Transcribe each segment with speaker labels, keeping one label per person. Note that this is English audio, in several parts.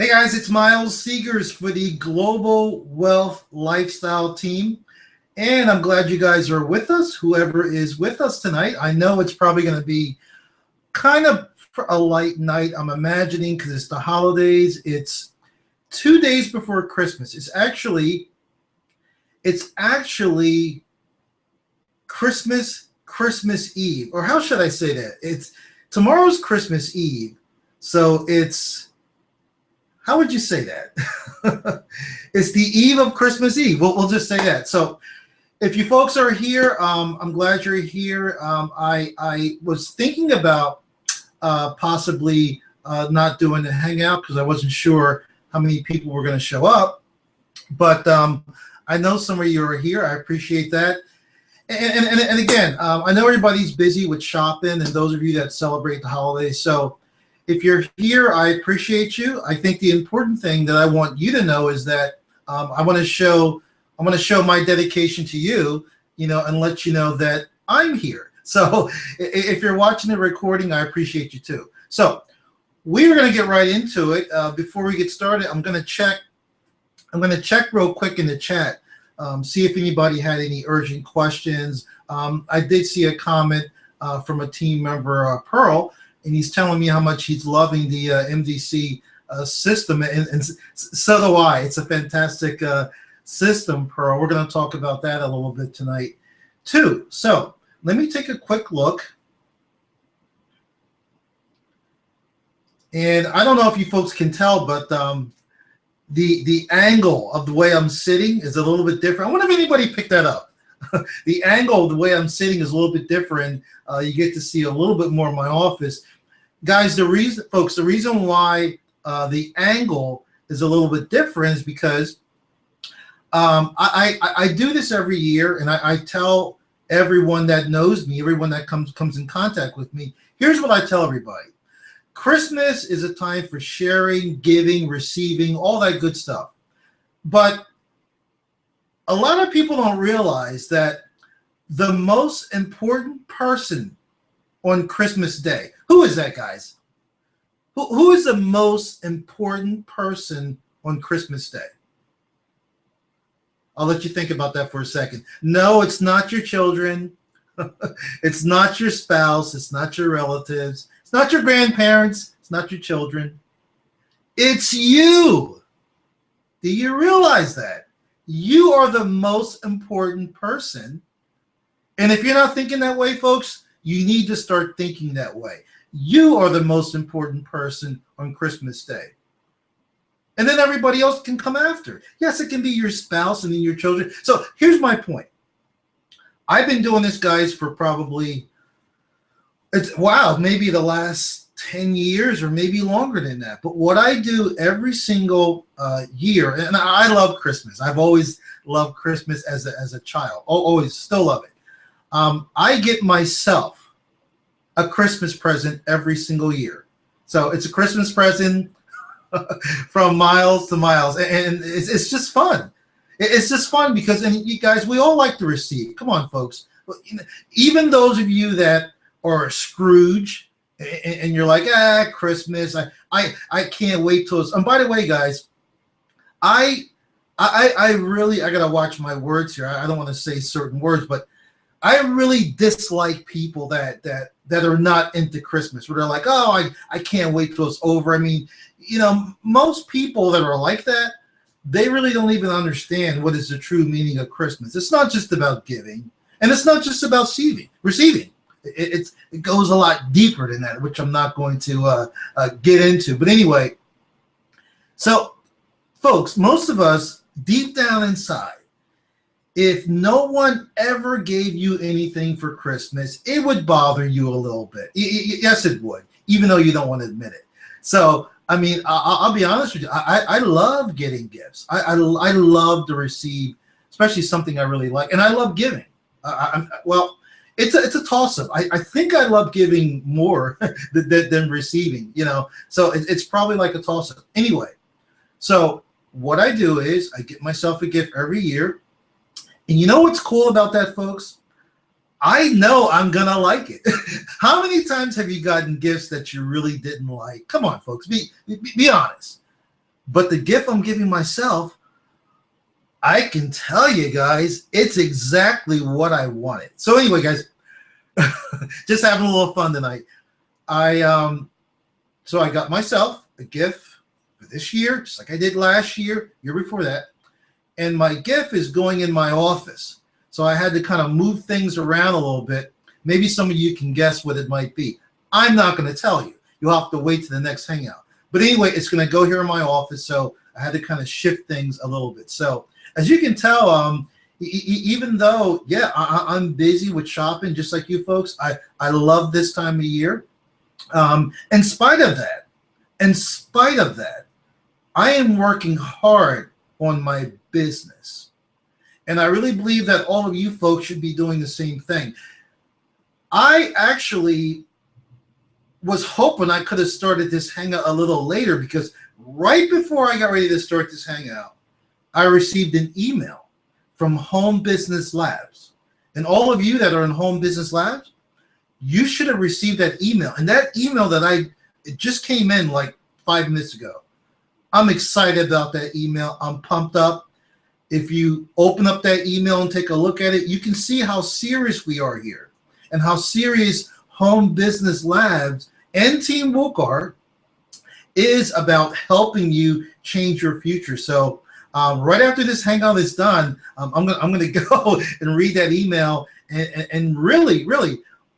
Speaker 1: Hey guys, it's Miles Seegers for the Global Wealth Lifestyle team. And I'm glad you guys are with us, whoever is with us tonight. I know it's probably going to be kind of a light night, I'm imagining, because it's the holidays. It's 2 days before Christmas. It's actually Christmas Eve. Or how should I say that? It's tomorrow's Christmas Eve. So how would you say that? It's the eve of Christmas Eve. We'll just say that. So if you folks are here, I'm glad you're here. I was thinking about possibly not doing the hangout because I wasn't sure how many people were going to show up. But I know some of you are here. I appreciate that. And again, I know everybody's busy with shopping and those of you that celebrate the holidays. So if you're here, I appreciate you. I think the important thing that I want you to know is that I want to show my dedication to you, and let you know that I'm here. So if you're watching the recording, I appreciate you too. So we're going to get right into it. Before we get started, I'm going to check real quick in the chat, see if anybody had any urgent questions. I did see a comment from a team member, Pearl, and he's telling me how much he's loving the MDC system, and so do I. It's a fantastic system, Pearl. We're going to talk about that a little bit tonight, too. So let me take a quick look. And I don't know if you folks can tell, but the angle of the way I'm sitting is a little bit different. I wonder if anybody picked that up. The angle of the way I'm sitting is a little bit different. You get to see a little bit more of my office. Guys, the reason why the angle is a little bit different is because I do this every year, and I tell everyone that knows me, everyone that comes in contact with me, here's what I tell everybody. Christmas is a time for sharing, giving, receiving, all that good stuff. But a lot of people don't realize that the most important person on Christmas Day, who is that, guys? Who is the most important person on Christmas Day? I'll let you think about that for a second. No, it's not your children. It's not your spouse. It's not your relatives. It's not your grandparents. It's not your children. It's you. Do you realize that? You are the most important person. And if you're not thinking that way, folks, you need to start thinking that way. You are the most important person on Christmas Day. And then everybody else can come after. Yes, it can be your spouse and then your children. So here's my point. I've been doing this, guys, for probably, maybe the last 10 years or maybe longer than that. But what I do every single year, and I love Christmas. I've always loved Christmas as a child. Always, still love it. I get myself a Christmas present every single year. So it's a Christmas present from Miles to Miles. And it's just fun. It's just fun because, and you guys, we all like to receive. Come on, folks. Even those of you that are a Scrooge and you're like, Christmas, I can't wait till it's, and by the way, guys, I gotta watch my words here. I don't want to say certain words, but I really dislike people that are not into Christmas, where they're like, oh, I can't wait till it's over. I mean, most people that are like that, they really don't even understand what is the true meaning of Christmas. It's not just about giving, and it's not just about receiving. It goes a lot deeper than that, which I'm not going to get into. But anyway, so folks, most of us, deep down inside, if no one ever gave you anything for Christmas, it would bother you a little bit. Yes, it would, even though you don't want to admit it. So, I mean, I'll be honest with you. I love getting gifts. I love to receive, especially something I really like. And I love giving. It's a toss-up. I think I love giving more than receiving, So it's probably like a toss-up. Anyway, so what I do is I get myself a gift every year. And you know what's cool about that, folks? I know I'm going to like it. How many times have you gotten gifts that you really didn't like? Come on, folks. Be honest. But the gift I'm giving myself, I can tell you guys, it's exactly what I wanted. So anyway, guys, just having a little fun tonight. So I got myself a gift for this year, just like I did last year before that. And my gift is going in my office. So I had to kind of move things around a little bit. Maybe some of you can guess what it might be. I'm not going to tell you. You'll have to wait to the next Hangout. But anyway, it's going to go here in my office. So I had to kind of shift things a little bit. So as you can tell, even though, yeah, I'm busy with shopping, just like you folks, I love this time of year. In spite of that, I am working hard on my business. And I really believe that all of you folks should be doing the same thing. I actually was hoping I could have started this Hangout a little later, because right before I got ready to start this Hangout, I received an email from Home Business Labs. And all of you that are in Home Business Labs, you should have received that email. And that email it just came in like 5 minutes ago. I'm excited about that email. I'm pumped up. If you open up that email and take a look at it, you can see how serious we are here and how serious Home Business Labs and Team Wukar is about helping you change your future. So right after this Hangout is done, I'm gonna go and read that email and really,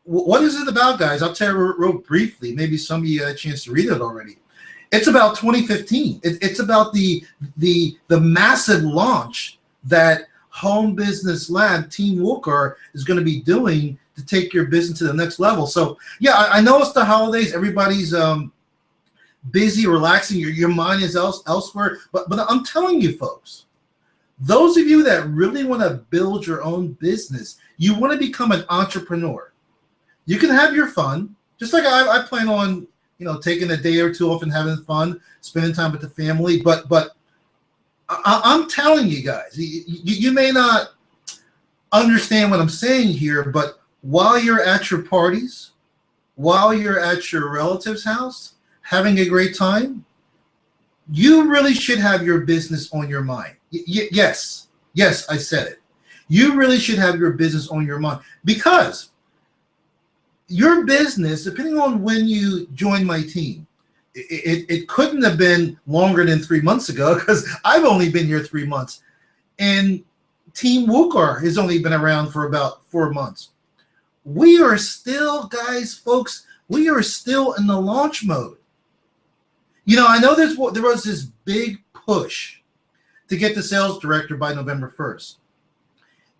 Speaker 1: what is it about, guys? I'll tell you real briefly. Maybe some of you had a chance to read it already. It's about 2015. It's about the massive launch that Home Business Lab Team Wukar is going to be doing to take your business to the next level. So yeah, I know it's the holidays. Everybody's busy, relaxing. Your mind is elsewhere. But I'm telling you, folks, those of you that really want to build your own business, you want to become an entrepreneur. You can have your fun, just like I plan on, taking a day or two off and having fun, spending time with the family. But I'm telling you guys, you may not understand what I'm saying here, but while you're at your parties, while you're at your relative's house, having a great time, you really should have your business on your mind. Yes, I said it. You really should have your business on your mind, because your business, depending on when you join my team, it couldn't have been longer than 3 months ago, because I've only been here 3 months. And Team Wukar has only been around for about 4 months. We are still, guys, folks, we are still in the launch mode. I know there was this big push to get the sales director by November 1st.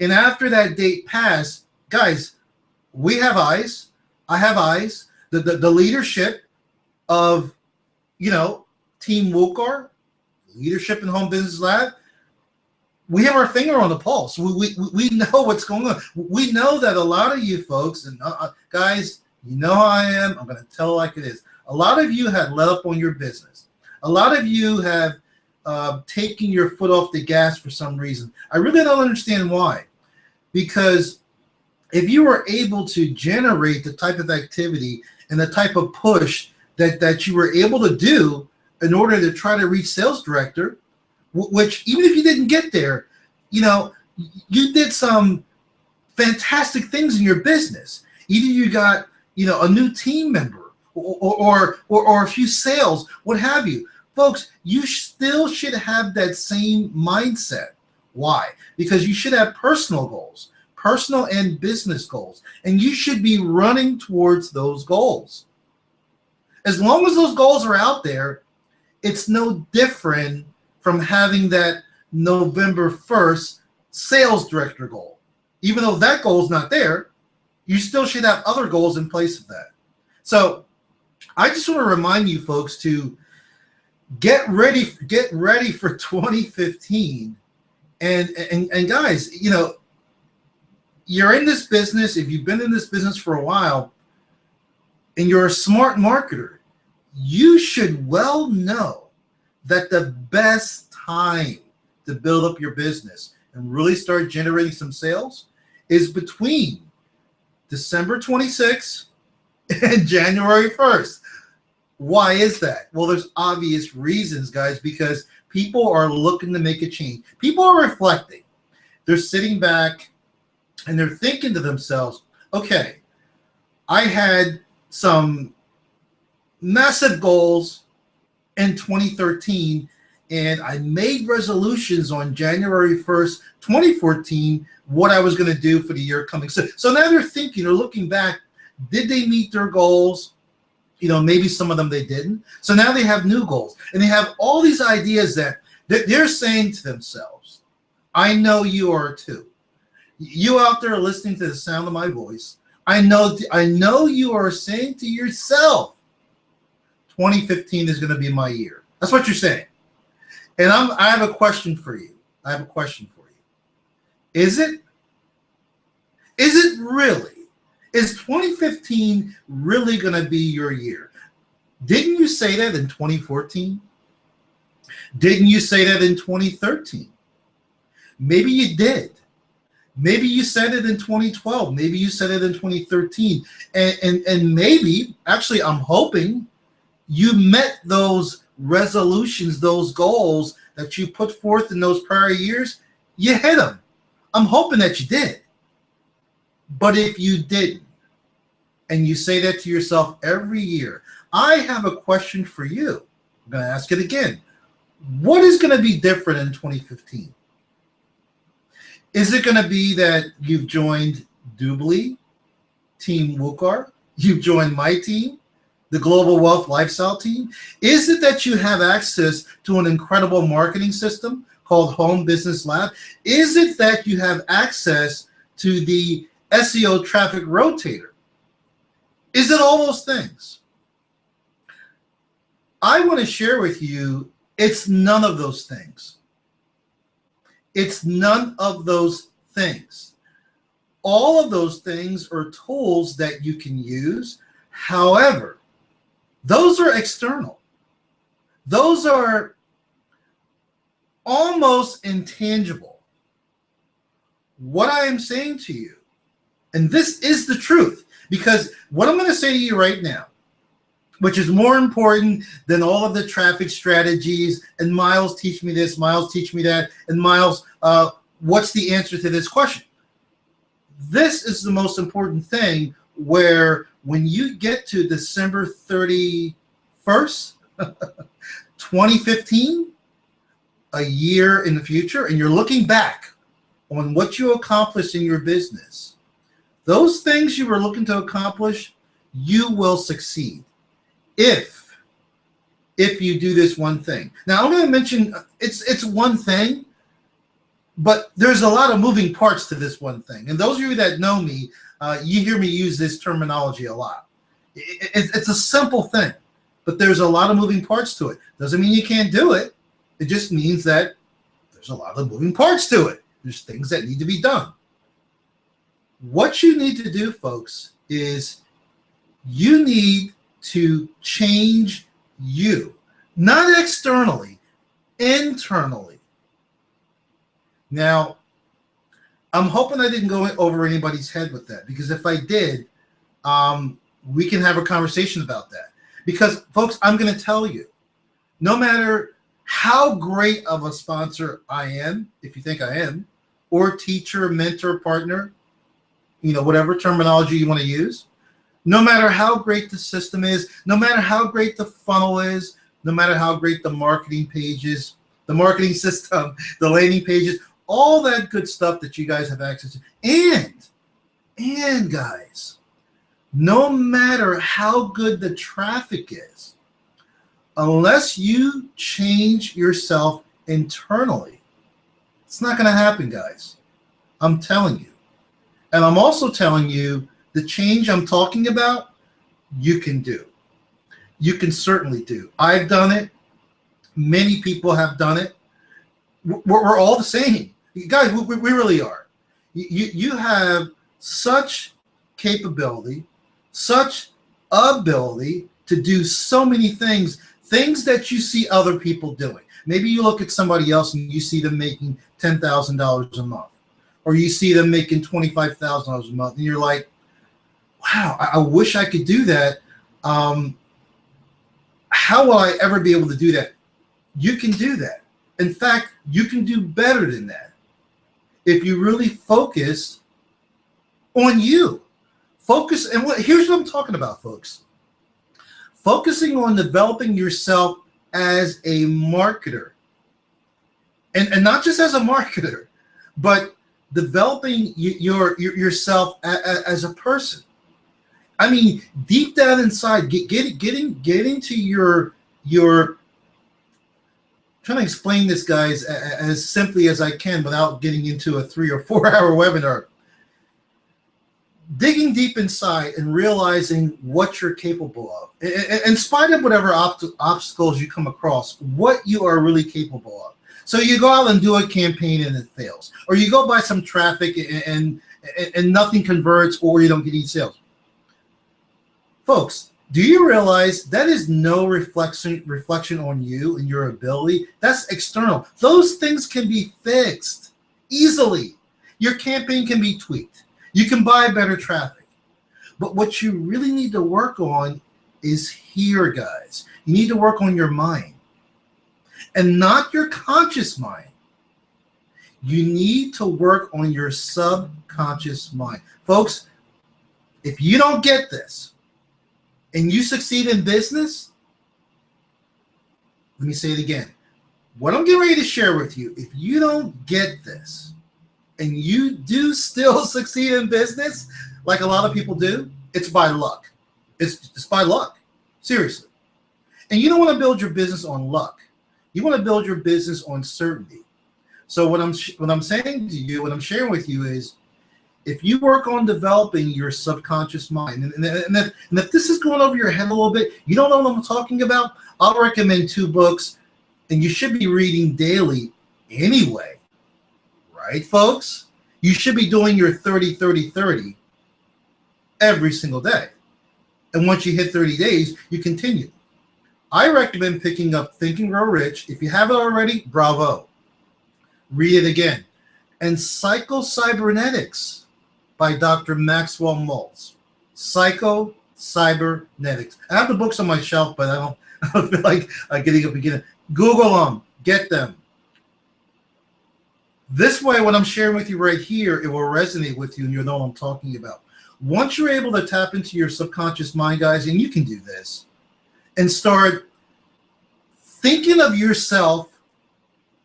Speaker 1: And after that date passed, guys, we have eyes. I have eyes. The leadership of, Team Wukar, leadership in Home Business Lab, we have our finger on the pulse. We know what's going on. We know that a lot of you folks, and guys, you know how I am. I'm going to tell it like it is. A lot of you have let up on your business. A lot of you have taken your foot off the gas for some reason. I really don't understand why. Because if you were able to generate the type of activity and the type of push that you were able to do in order to try to reach sales director, which even if you didn't get there, you did some fantastic things in your business. Either you got, a new team member or a few sales, what have you. Folks, you still should have that same mindset. Why? Because you should have personal goals. Personal and business goals, and you should be running towards those goals. As long as those goals are out there, it's no different from having that November 1st sales director goal. Even though that goal is not there, you still should have other goals in place of that. So I just want to remind you folks to get ready for 2015. And guys, you're in this business, if you've been in this business for a while, and you're a smart marketer, you should well know that the best time to build up your business and really start generating some sales is between December 26th and January 1st. Why is that? Well, there's obvious reasons, guys, because people are looking to make a change. People are reflecting. They're sitting back and they're thinking to themselves, okay, I had some massive goals in 2013, and I made resolutions on January 1st, 2014, what I was going to do for the year coming. So now they're thinking or looking back, did they meet their goals? Maybe some of them they didn't. So now they have new goals, and they have all these ideas that they're saying to themselves. I know you are too. You out there listening to the sound of my voice, I know you are saying to yourself, 2015 is going to be my year. That's what you're saying. And I have a question for you. Is it really? Is 2015 really going to be your year? Didn't you say that in 2014? Didn't you say that in 2013? Maybe you did. Maybe you said it in 2012. Maybe you said it in 2013. And maybe, actually, I'm hoping you met those resolutions, those goals that you put forth in those prior years. You hit them. I'm hoping that you did. But if you didn't, and you say that to yourself every year, I have a question for you. I'm going to ask it again. What is going to be different in 2015? Is it going to be that you've joined Doobly, Team Wukar? You've joined my team, the Global Wealth Lifestyle team? Is it that you have access to an incredible marketing system called Home Business Lab? Is it that you have access to the SEO traffic rotator? Is it all those things? I want to share with you, it's none of those things. It's none of those things. All of those things are tools that you can use. However, those are external. Those are almost intangible. What I am saying to you, and this is the truth, because what I'm going to say to you right now, which is more important than all of the traffic strategies, and Miles teach me this, Miles teach me that, and Miles, what's the answer to this question? This is the most important thing, where when you get to December 31st, 2015, a year in the future, and you're looking back on what you accomplished in your business, those things you were looking to accomplish, you will succeed if you do this one thing. Now, I'm going to mention it's one thing, but there's a lot of moving parts to this one thing. And those of you that know me, you hear me use this terminology a lot. It's a simple thing, but there's a lot of moving parts to it. Doesn't mean you can't do it. It just means that there's a lot of moving parts to it. There's things that need to be done. What you need to do, folks, is you need to change you, not externally, internally. Now, I'm hoping I didn't go over anybody's head with that, because if I did, we can have a conversation about that. Because, folks, I'm going to tell you, no matter how great of a sponsor I am, if you think I am, or teacher, mentor, partner, whatever terminology you want to use, no matter how great the system is, no matter how great the funnel is, no matter how great the marketing pages, the marketing system, the landing pages, all that good stuff that you guys have access to, and guys, no matter how good the traffic is, unless you change yourself internally, it's not going to happen, guys. I'm telling you. And I'm also telling you, the change I'm talking about, you can do. You can certainly do. I've done it. Many people have done it. We're all the same. Guys, we really are. You have such capability, such ability to do so many things that you see other people doing. Maybe you look at somebody else and you see them making $10,000 a month, or you see them making $25,000 a month, and you're like, wow, I wish I could do that. How will I ever be able to do that? You can do that. In fact, you can do better than that if you really focus on you. Focus, and here's what I'm talking about, folks. Focusing on developing yourself as a marketer. And not just as a marketer, but developing yourself as a person. I mean, deep down inside, getting to your trying to explain this, guys, as simply as I can without getting into a 3 or 4 hour webinar. Digging deep inside and realizing what you're capable of, in spite of whatever obstacles you come across, what you are really capable of. So you go out and do a campaign and it fails, or you go buy some traffic and nothing converts, or you don't get any sales. Folks, do you realize that is no reflection on you and your ability? That's external. Those things can be fixed easily. Your campaign can be tweaked. You can buy better traffic. But what you really need to work on is here, guys. You need to work on your mind, and not your conscious mind. You need to work on your subconscious mind. Folks, if you don't get this and you succeed in business, let me say it again. What I'm getting ready to share with you, if you don't get this and you do still succeed in business, like a lot of people do, it's by luck. It's by luck. Seriously. And you don't want to build your business on luck. You want to build your business on certainty. So what I'm saying to you, what I'm sharing with you is, if you work on developing your subconscious mind, and if this is going over your head a little bit, you don't know what I'm talking about, I'll recommend 2 books, and you should be reading daily anyway. Right, folks? You should be doing your 30-30-30 every single day. And once you hit 30 days, you continue. I recommend picking up Think and Grow Rich. If you have it already, bravo. Read it again. And Psycho-Cybernetics by Dr. Maxwell Maltz. Psycho-Cybernetics. I have the books on my shelf, but I don't feel like getting up again. Google them. Get them. This way, what I'm sharing with you right here, it will resonate with you and you'll know what I'm talking about. Once you're able to tap into your subconscious mind, guys, and you can do this, and start thinking of yourself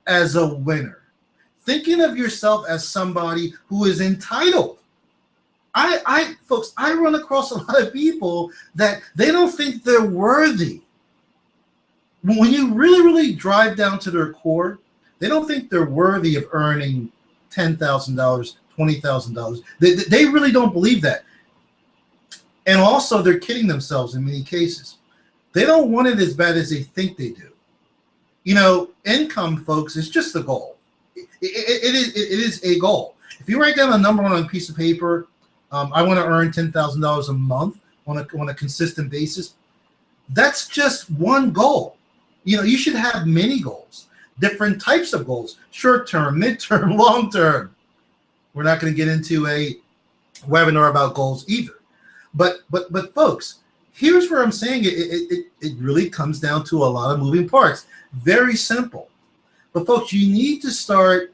Speaker 1: as a winner, thinking of yourself as somebody who is entitled. Folks, I run across a lot of people that they don't think they're worthy. When you really, really drive down to their core, they don't think they're worthy of earning $10,000, $20,000. They really don't believe that. And also, they're kidding themselves in many cases. They don't want it as bad as they think they do. You know, income, folks, is just a goal. It is a goal. If you write down a number on a piece of paper, I want to earn $10,000 a month on a consistent basis, that's just one goal. You know, you should have many goals. Different types of goals, short-term, mid-term, long-term. We're not going to get into a webinar about goals either. But folks, here's where I'm saying it really comes down to a lot of moving parts. Very simple. But folks, you need to start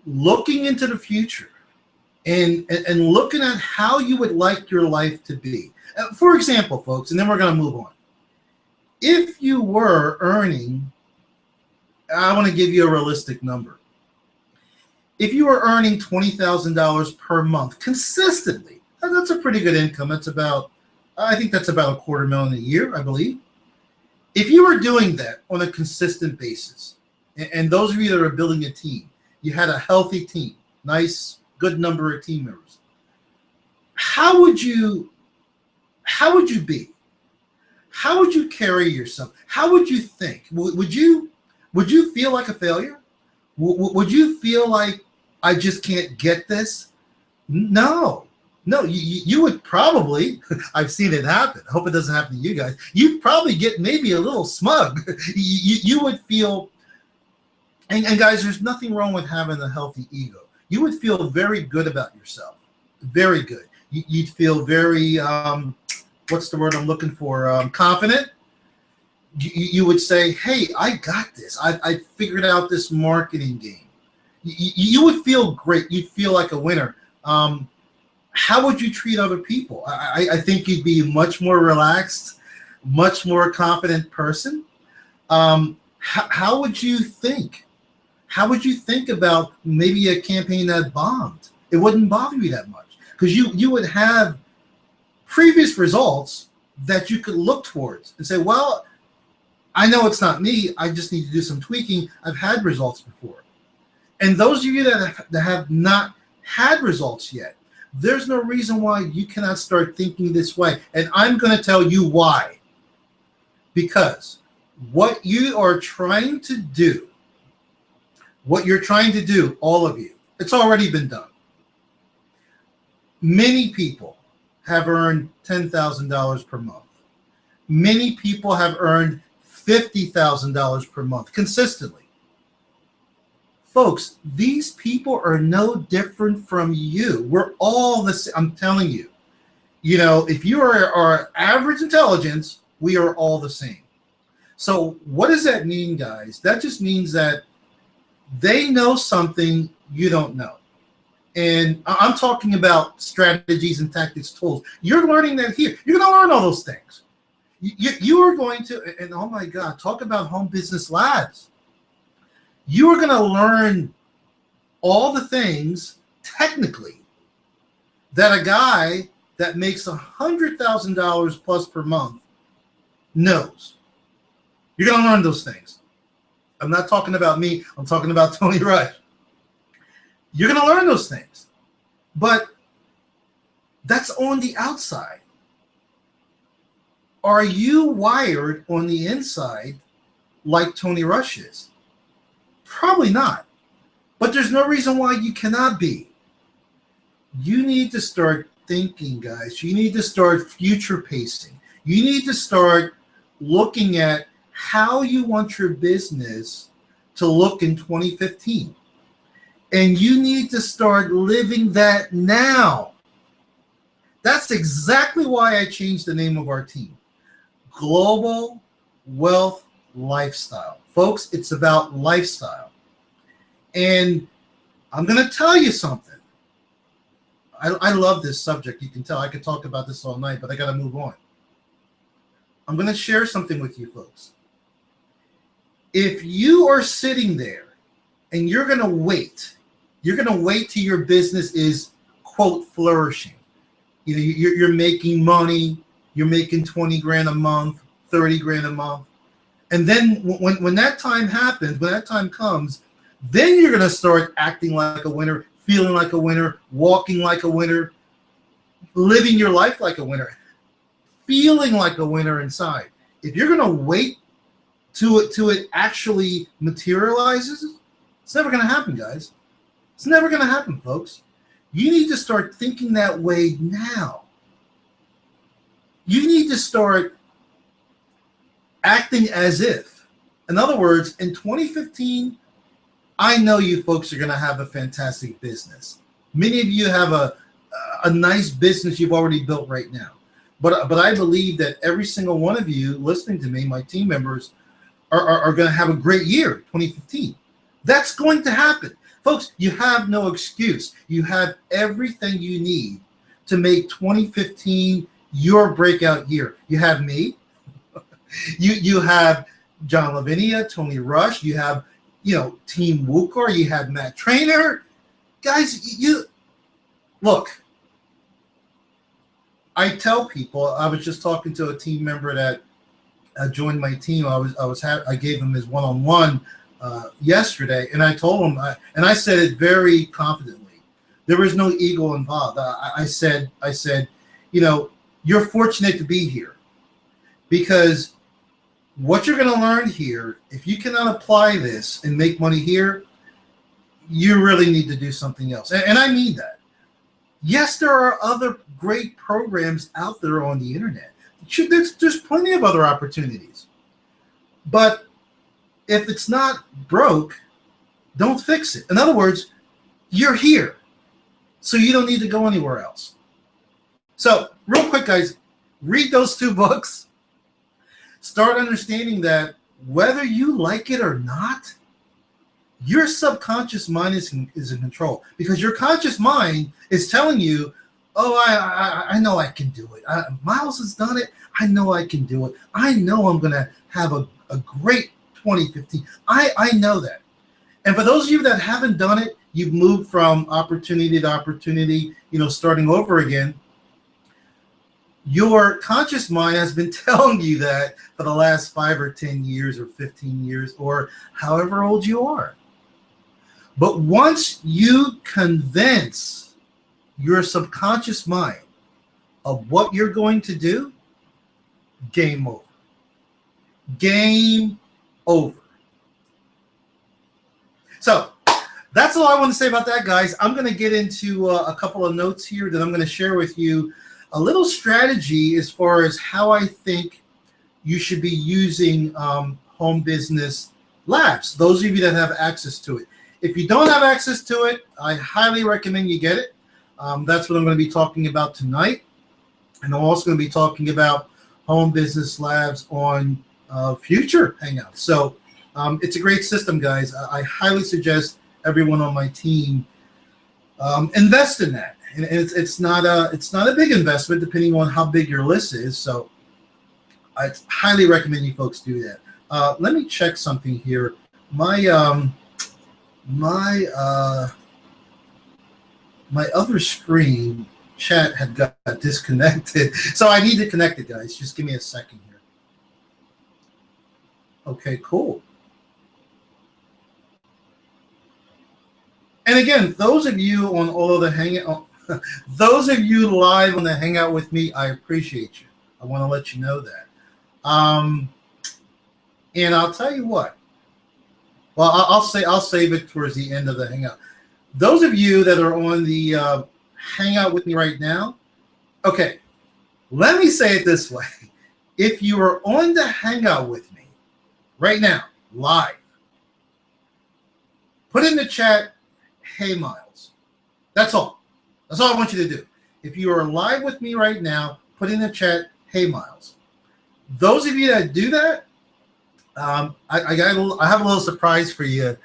Speaker 1: looking into the future and looking at how you would like your life to be. For example, folks, and then we're going to move on. If you were earning, I want to give you a realistic number. If you were earning $20,000 per month consistently, that's a pretty good income. That's about, I think that's about $250,000 a year, I believe. If you were doing that on a consistent basis, and those of you that are building a team, you had a healthy team, nice, good number of team members, how would you be? How would you carry yourself? How would you think? Would you feel like a failure? Would you feel like I just can't get this? No, you would probably, I've seen it happen. I hope it doesn't happen to you guys. You'd probably get maybe a little smug. You would feel, and guys, there's nothing wrong with having a healthy ego. You would feel very good about yourself. Very good. You'd feel very what's the word I'm looking for? Confident. You would say, hey, I got this. I figured out this marketing game. You would feel great. You'd feel like a winner. How would you treat other people? I think you'd be much more relaxed, much more confident person. How would you think? How would you think about maybe a campaign that bombed? It wouldn't bother you that much because you would have previous results that you could look towards and say, well, I know it's not me. I just need to do some tweaking. I've had results before. And those of you that have not had results yet, there's no reason why you cannot start thinking this way. And I'm going to tell you why. Because what you are trying to do, all of you, it's already been done. Many people have earned $10,000 per month. Many people have earned $50,000 per month consistently. Folks, these people are no different from you. We're all the same. I'm telling you. You know, if you are average intelligence, we are all the same. So what does that mean, guys? That just means that they know something you don't know. And I'm talking about strategies and tactics, tools. You're learning that here. You're going to learn all those things. You are going to, and oh my God, talk about home business labs. You are going to learn all the things technically that a guy that makes $100,000 plus per month knows. You're going to learn those things. I'm not talking about me. I'm talking about Tony Rush. You're going to learn those things. But that's on the outside. Are you wired on the inside like Tony Rush is? Probably not. But there's no reason why you cannot be. You need to start thinking, guys. You need to start future pacing. You need to start looking at how you want your business to look in 2015. And you need to start living that now. That's exactly why I changed the name of our team. Global Wealth Lifestyle. Folks, it's about lifestyle. And I'm going to tell you something. I love this subject. You can tell I could talk about this all night, but I got to move on. I'm going to share something with you folks. If you are sitting there and you're going to wait till your business is, quote, flourishing. You know, you're making money, you're making 20 grand a month, 30 grand a month. And then when that time happens, when that time comes, then you're going to start acting like a winner, feeling like a winner, walking like a winner, living your life like a winner, feeling like a winner inside. If you're going to wait till it actually materializes, it's never going to happen, guys. It's never going to happen, folks. You need to start thinking that way now. You need to start acting as if. In other words, in 2015, I know you folks are going to have a fantastic business. Many of you have a nice business you've already built right now. But I believe that every single one of you listening to me, my team members, are going to have a great year, 2015. That's going to happen. Folks, you have no excuse. You have everything you need to make 2015 your breakout year. You have me. You have John Lavinia, Tony Rush. You have, Team Wukar. You have Matt Trainer. Guys, look. I tell people, I was just talking to a team member that joined my team. I gave him his one-on-one yesterday, and I told him, and I said it very confidently. There was no ego involved. I said, you're fortunate to be here, because what you're going to learn here, if you cannot apply this and make money here, you really need to do something else. And I mean that. Yes, there are other great programs out there on the internet. There's plenty of other opportunities. But if it's not broke, don't fix it. In other words, you're here, so you don't need to go anywhere else. So real quick, guys, Read those 2 books. Start understanding that whether you like it or not, your subconscious mind is in control, because your conscious mind is telling you, oh, I know I can do it. Miles has done it. I know I can do it. I know I'm going to have a great 2015. I know that. And for those of you that haven't done it, you've moved from opportunity to opportunity, starting over again. Your conscious mind has been telling you that for the last 5 or 10 years or 15 years or however old you are. But once you convince your subconscious mind of what you're going to do, game over. Game over. So that's all I want to say about that, guys. I'm going to get into a couple of notes here that I'm going to share with you. A little strategy as far as how I think you should be using home business labs, those of you that have access to it. If you don't have access to it, I highly recommend you get it. That's what I'm going to be talking about tonight. And I'm also going to be talking about home business labs on future Hangouts. So it's a great system, guys. I highly suggest everyone on my team invest in that. And it's not a big investment depending on how big your list is. So I highly recommend you folks do that. Let me check something here. My other screen chat had got disconnected, so I need to connect it, guys. Just give me a second here. Okay, cool. And again, those of you on all of the Hangout, those of you live on the Hangout with me, I appreciate you. I want to let you know that. And I'll tell you what. Well, I'll save it towards the end of the Hangout. Those of you that are on the Hangout with me right now, okay, let me say it this way. If you are on the Hangout with me right now, live, put in the chat, hey, Miles. That's all. That's all I want you to do. If you are live with me right now, put in the chat, hey, Miles. Those of you that do that, I have a little surprise for you.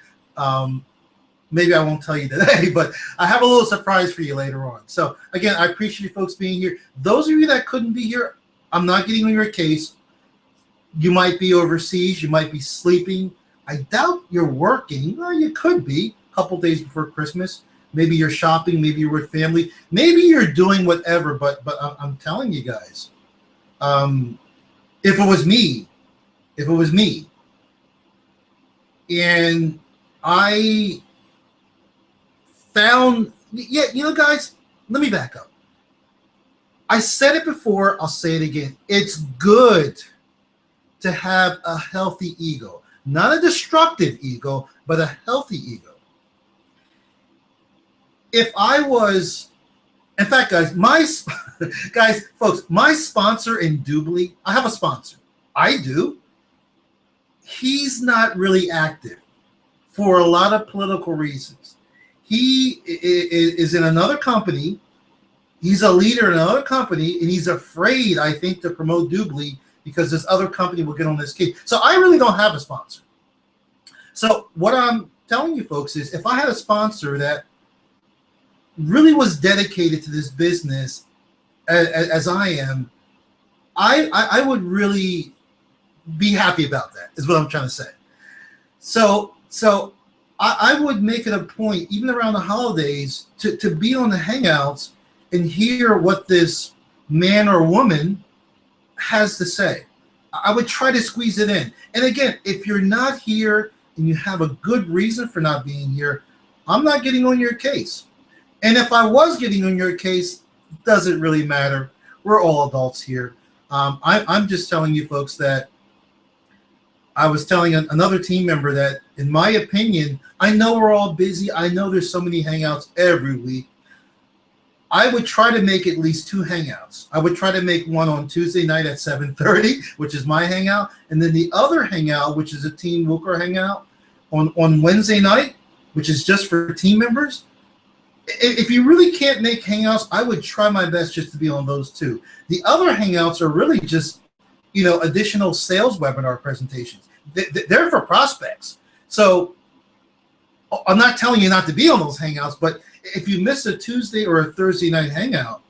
Speaker 1: Maybe I won't tell you today, but I have a little surprise for you later on. So again, I appreciate you folks being here. Those of you that couldn't be here, I'm not getting on your case. You might be overseas. You might be sleeping. I doubt you're working. Well, you could be a couple days before Christmas. Maybe you're shopping. Maybe you're with family. Maybe you're doing whatever. But I'm telling you guys, if it was me, and I found, guys, let me back up. I said it before, I'll say it again. It's good to have a healthy ego, not a destructive ego, but a healthy ego. If I was, in fact, guys, folks, my sponsor in Doobly, I have a sponsor. I do. He's not really active for a lot of political reasons. He is in another company. He's a leader in another company, and he's afraid, I think, to promote Doobly because this other company will get on this case. So I really don't have a sponsor. So what I'm telling you folks is, if I had a sponsor that really was dedicated to this business as I am, I would really be happy about that, is what I'm trying to say. So I would make it a point, even around the holidays, to be on the Hangouts and hear what this man or woman has to say. I would try to squeeze it in. And again, if you're not here and you have a good reason for not being here, I'm not getting on your case. And if I was getting on your case, it doesn't really matter. We're all adults here. I'm just telling you folks that I was telling another team member that, in my opinion, I know we're all busy. I know there's so many Hangouts every week. I would try to make at least 2 Hangouts. I would try to make one on Tuesday night at 7:30, which is my Hangout, and then the other Hangout, which is a Team Wooker Hangout, on Wednesday night, which is just for team members. If you really can't make Hangouts, I would try my best just to be on those two. The other Hangouts are really just, additional sales webinar presentations. They're for prospects. So I'm not telling you not to be on those Hangouts, but if you miss a Tuesday or a Thursday night Hangout,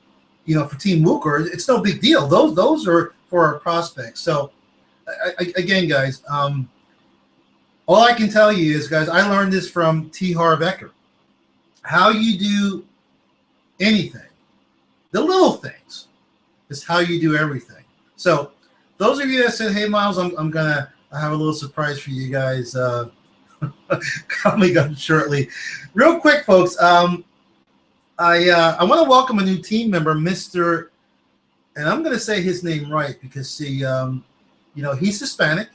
Speaker 1: for Team Wooker, it's no big deal. Those are for our prospects. So again, guys, all I can tell you is, guys, I learned this from T. Harv Eker. How you do anything, the little things, is how you do everything. So those of you that said, hey, Miles, I'm going to have a little surprise for you guys coming up shortly. Real quick, folks, I want to welcome a new team member, Mr. And I'm going to say his name right because, see, he's Hispanic.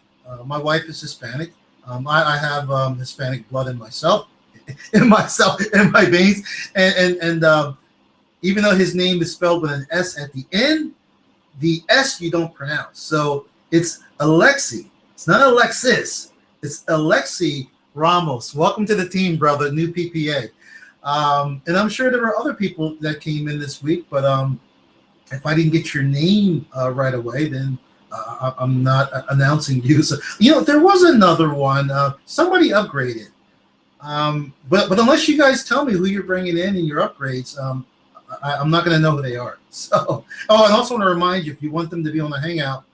Speaker 1: My wife is Hispanic. I have Hispanic blood in myself. In my veins, and even though his name is spelled with an S at the end, the S you don't pronounce. So it's Alexi. It's not Alexis. It's Alexi Ramos. Welcome to the team, brother. New PPA. And I'm sure there were other people that came in this week, but if I didn't get your name right away, then I'm not announcing you. So there was another one. Somebody upgraded. But unless you guys tell me who you're bringing in and your upgrades, I'm not going to know who they are. So, and I also want to remind you, if you want them to be on the Hangout,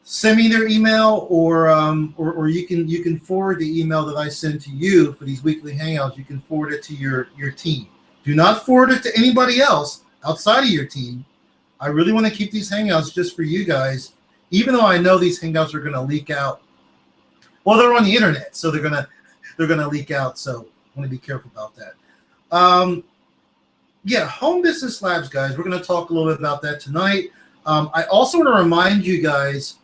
Speaker 1: send me their email, or you can forward the email that I send to you for these weekly Hangouts. You can forward it to your team. Do not forward it to anybody else outside of your team. I really want to keep these Hangouts just for you guys, even though I know these Hangouts are going to leak out. Well, they're on the internet, so they're going to leak out, so I want to be careful about that. Yeah, Home Business Labs, guys, we're going to talk a little bit about that tonight. I also want to remind you guys,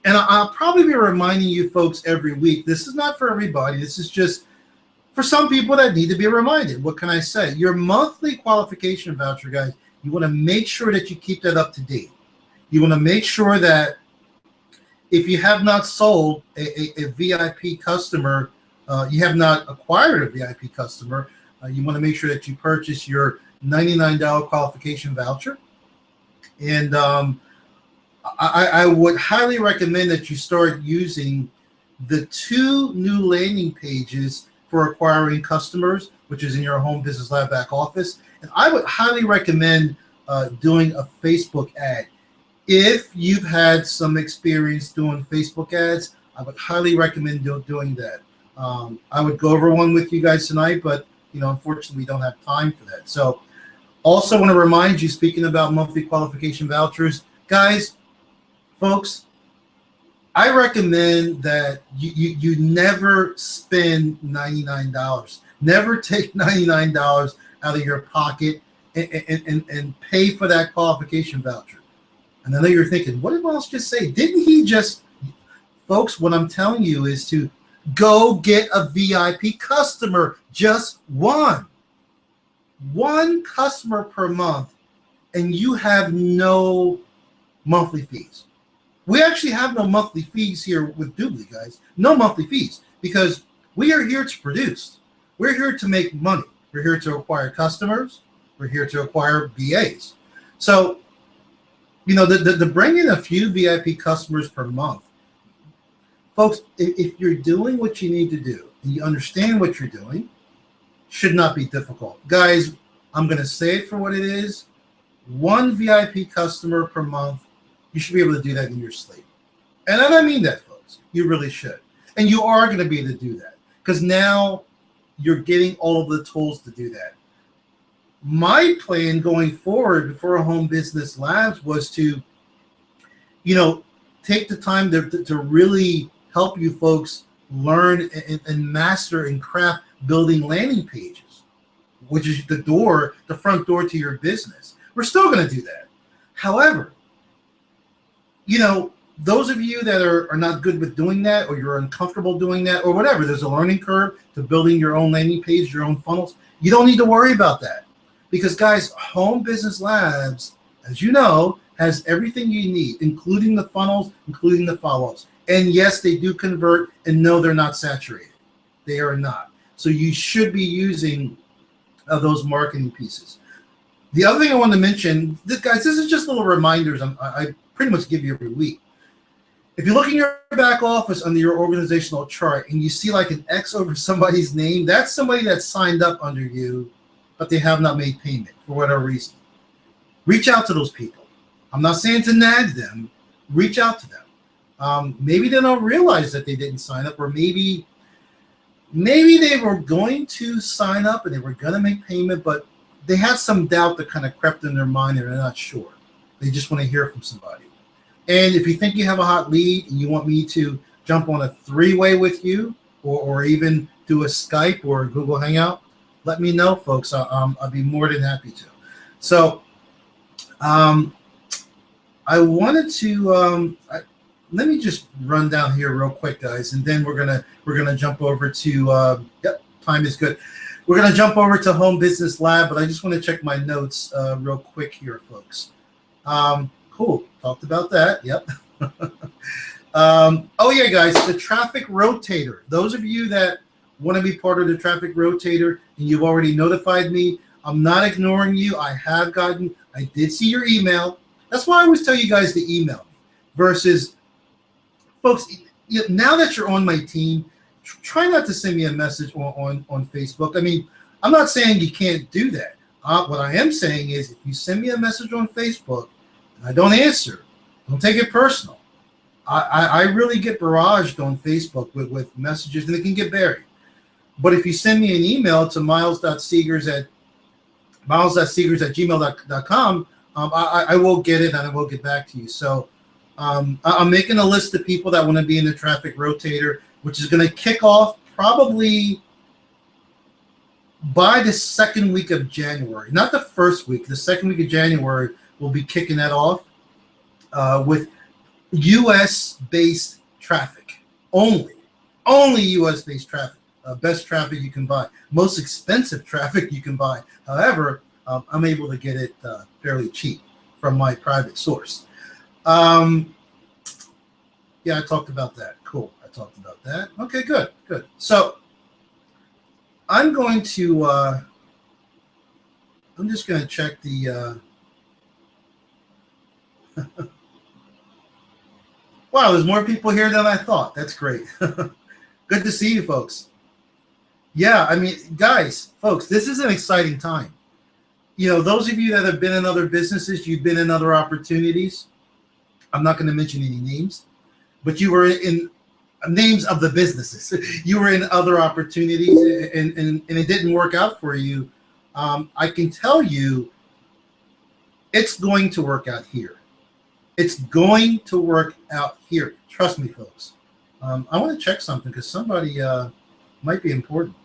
Speaker 1: and I'll probably be reminding you folks every week, this is not for everybody. This is just for some people that need to be reminded. What can I say? Your monthly qualification voucher, guys, you want to make sure that you keep that up to date. You want to make sure that if you have not sold a VIP customer, you have not acquired a VIP customer, you want to make sure that you purchase your $99 qualification voucher. And I would highly recommend that you start using the 2 new landing pages for acquiring customers, which is in your Home Business Lab back office. And I would highly recommend doing a Facebook ad. If you've had some experience doing Facebook ads, I would highly recommend doing that. I would go over one with you guys tonight, but unfortunately, we don't have time for that. So, also want to remind you, speaking about monthly qualification vouchers, guys, folks, I recommend that you never spend $99. Never take $99 out of your pocket and pay for that qualification voucher. And I know you're thinking, what did Miles just say? Didn't he just, folks, what I'm telling you is to go get a VIP customer, just one customer per month, and you have no monthly fees. We actually have no monthly fees here with Doobly, guys. No monthly fees, because we are here to produce. We're here to make money. We're here to acquire customers. We're here to acquire VAs. So, the bring in a few VIP customers per month, folks, if you're doing what you need to do and you understand what you're doing, should not be difficult. Guys, I'm going to say it for what it is. 1 VIP customer per month, you should be able to do that in your sleep. And I mean that, folks. You really should. And you are going to be able to do that because now you're getting all of the tools to do that. My plan going forward for Home Business Labs was to, take the time to really help you folks learn and master and craft building landing pages, which is the front door to your business. We're still going to do that. However, those of you that are not good with doing that, or you're uncomfortable doing that, or whatever, there's a learning curve to building your own landing page, your own funnels. You don't need to worry about that. Because, guys, Home Business Labs, as you know, has everything you need, including the funnels, including the follow-ups. And yes, they do convert, and no, they're not saturated. They are not. So you should be using of those marketing pieces. The other thing I want to mention, guys, this is just little reminders I pretty much give you every week. If you look in your back office under your organizational chart and you see like an X over somebody's name, that's somebody that signed up under you, but they have not made payment for whatever reason. Reach out to those people. I'm not saying to nag them. Reach out to them. Maybe they don't realize that they didn't sign up, or maybe they were going to sign up and they were going to make payment, but they had some doubt that kind of crept in their mind and they're not sure. They just want to hear from somebody. And if you think you have a hot lead and you want me to jump on a three-way with you, or even do a Skype or a Google Hangout, let me know, folks. I'll be more than happy to. So I wanted to let me just run down here real quick, guys, and then we're gonna jump over to yep, time is good. We're gonna jump over to Home Business Lab, but I just want to check my notes real quick here, folks. Cool, talked about that. Yep. Oh yeah, guys, the traffic rotator. Those of you that want to be part of the traffic rotator and you've already notified me, I'm not ignoring you. I did see your email. That's why I always tell you guys to email me. Versus, folks, now that you're on my team, try not to send me a message on Facebook. I mean, I'm not saying you can't do that. What I am saying is, if you send me a message on Facebook and I don't answer, don't take it personal. I really get barraged on Facebook with messages, and it can get buried. But if you send me an email to miles.seegers@gmail.com, I will get it and I will get back to you. So I'm making a list of people that want to be in the traffic rotator, which is going to kick off probably by the second week of January. Not the first week. The second week of January, we'll be kicking that off with U.S.-based traffic. Only U.S.-based traffic. Best traffic you can buy. Most expensive traffic you can buy. However, I'm able to get it fairly cheap from my private source. Yeah, I talked about that. Cool. I talked about that. Okay, good. So I'm going to, I'm just going to check the, wow, there's more people here than I thought. That's great. Good to see you, folks. Yeah, I mean, guys, folks, this is an exciting time. Those of you that have been in other businesses, you've been in other opportunities. I'm not going to mention any names, but you were in names of the businesses. You were in other opportunities, and it didn't work out for you. I can tell you it's going to work out here. It's going to work out here. Trust me, folks. I want to check something because somebody might be important.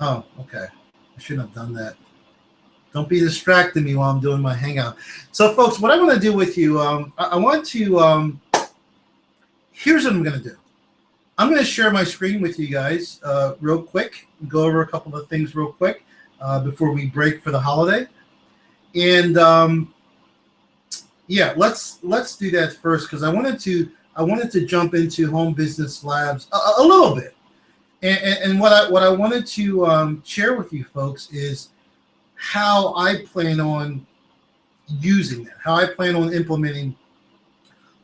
Speaker 1: Oh, okay. I shouldn't have done that. Don't be distracting me while I'm doing my Hangout. So, folks, what I want to do with you, I want to, here's what I'm going to do. I'm going to share my screen with you guys real quick, go over a couple of things real quick before we break for the holiday. And, yeah, let's do that first because I wanted to jump into Home Business Labs a little bit. And what I wanted to share with you folks is how I plan on using that, how I plan on implementing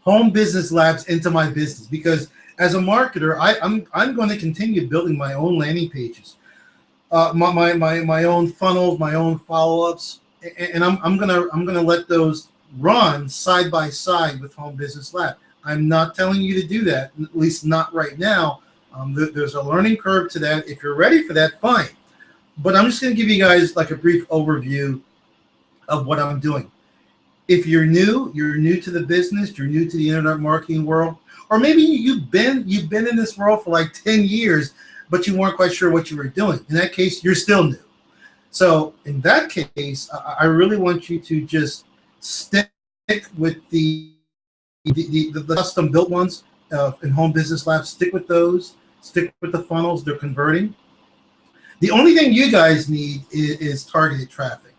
Speaker 1: Home Business Labs into my business. Because as a marketer, I'm going to continue building my own landing pages, my own funnels, my own follow-ups, and I'm gonna let those run side by side with Home Business Lab. I'm not telling you to do that, at least not right now. There's a learning curve to that. If you're ready for that, fine. But I'm just going to give you guys like a brief overview of what I'm doing. If you're new to the business, you're new to the internet marketing world, or maybe you've been in this world for like 10 years, but you weren't quite sure what you were doing. In that case, you're still new. So in that case, I really want you to just stick with the custom built ones in Home Business Lab. Stick with those. Stick with the funnels. They're converting. The only thing you guys need is targeted traffic.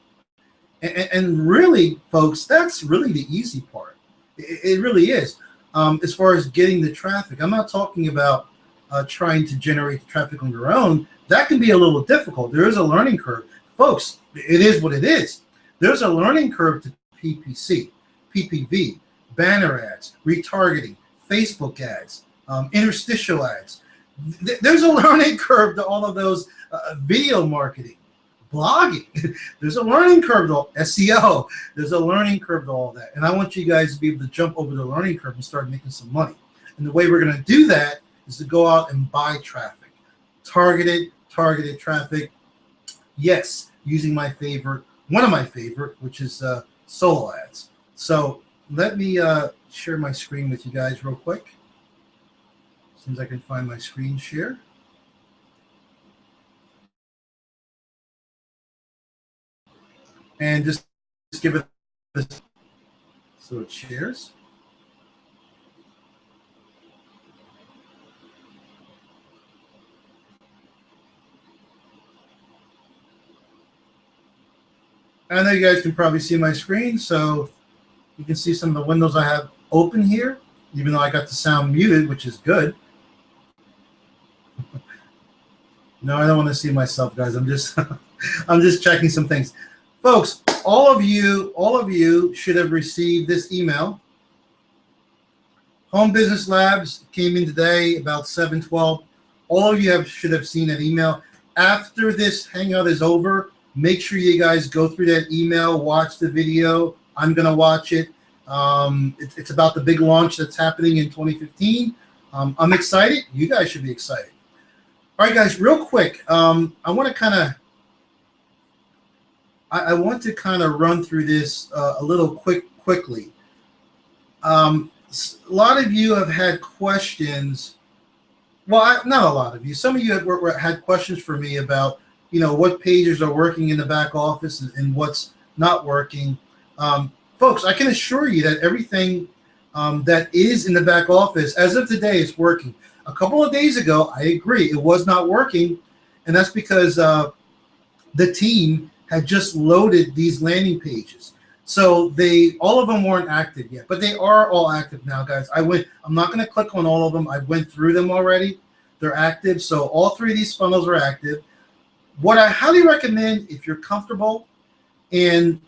Speaker 1: And really, folks, that's really the easy part. It really is. As far as getting the traffic, I'm not talking about trying to generate traffic on your own, that can be a little difficult. There is a learning curve. Folks, it is what it is. There's a learning curve to PPC, PPV, banner ads, retargeting, Facebook ads, interstitial ads. There's a learning curve to all of those, video marketing, blogging. There's a learning curve to SEO. There's a learning curve to all that. And I want you guys to be able to jump over the learning curve and start making some money. And the way we're going to do that is to go out and buy traffic, targeted traffic. Yes, using one of my favorite, which is solo ads. So let me share my screen with you guys real quick. As soon as I can find my screen share. And just give it this so it shares. I know you guys can probably see my screen, so you can see some of the windows I have open here, even though I got the sound muted, which is good. No, I don't want to see myself, guys. I'm just I'm just checking some things. Folks, all of you should have received this email. Home Business Labs came in today about 7:12. All of you should have seen that email. After this Hangout is over, make sure you guys go through that email, watch the video. I'm going to watch it. It's about the big launch that's happening in 2015. I'm excited. You guys should be excited. All right, guys, real quick. I want to kind of run through this a little quickly. A lot of you have had questions. Well, not a lot of you. Some of you had questions for me about, what pages are working in the back office and what's not working. Folks, I can assure you that everything that is in the back office, as of today, is working. A couple of days ago, I agree, it was not working, and that's because the team had just loaded these landing pages. So all of them weren't active yet, but they are all active now, guys. I'm not going to click on all of them. I went through them already. They're active. So all three of these funnels are active. What I highly recommend, if you're comfortable, and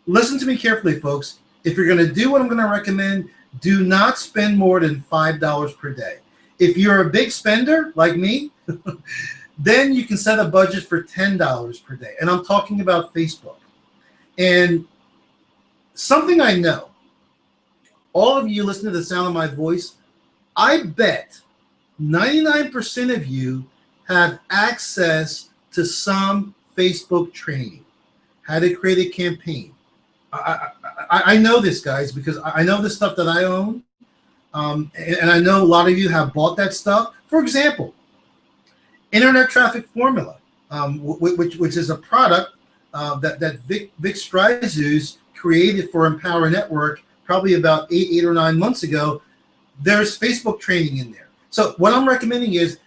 Speaker 1: listen to me carefully, folks, if you're going to do what I'm going to recommend, do not spend more than $5 per day. If you're a big spender like me, then you can set a budget for $10 per day. And I'm talking about Facebook. And something I know, all of you listen to the sound of my voice, I bet 99% of you have access to some Facebook training, how to create a campaign. I know this, guys, because I know the stuff that I own, and I know a lot of you have bought that stuff. For example, Internet Traffic Formula, which is a product that Vic Stryzus created for Empower Network probably about 8 or 9 months ago. There's Facebook training in there. So what I'm recommending is,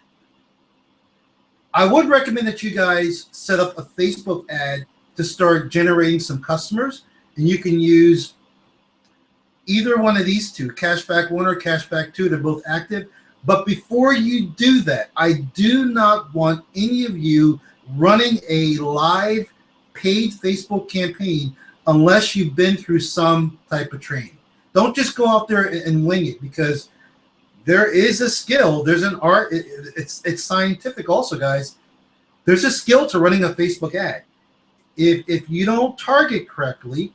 Speaker 1: I would recommend that you guys set up a Facebook ad to start generating some customers, and you can use either one of these two, Cashback 1 or Cashback 2. They're both active. But before you do that, I do not want any of you running a live paid Facebook campaign unless you've been through some type of training. Don't just go out there and wing it, because there is a skill. There's an art. It's scientific also, guys. There's a skill to running a Facebook ad. If you don't target correctly,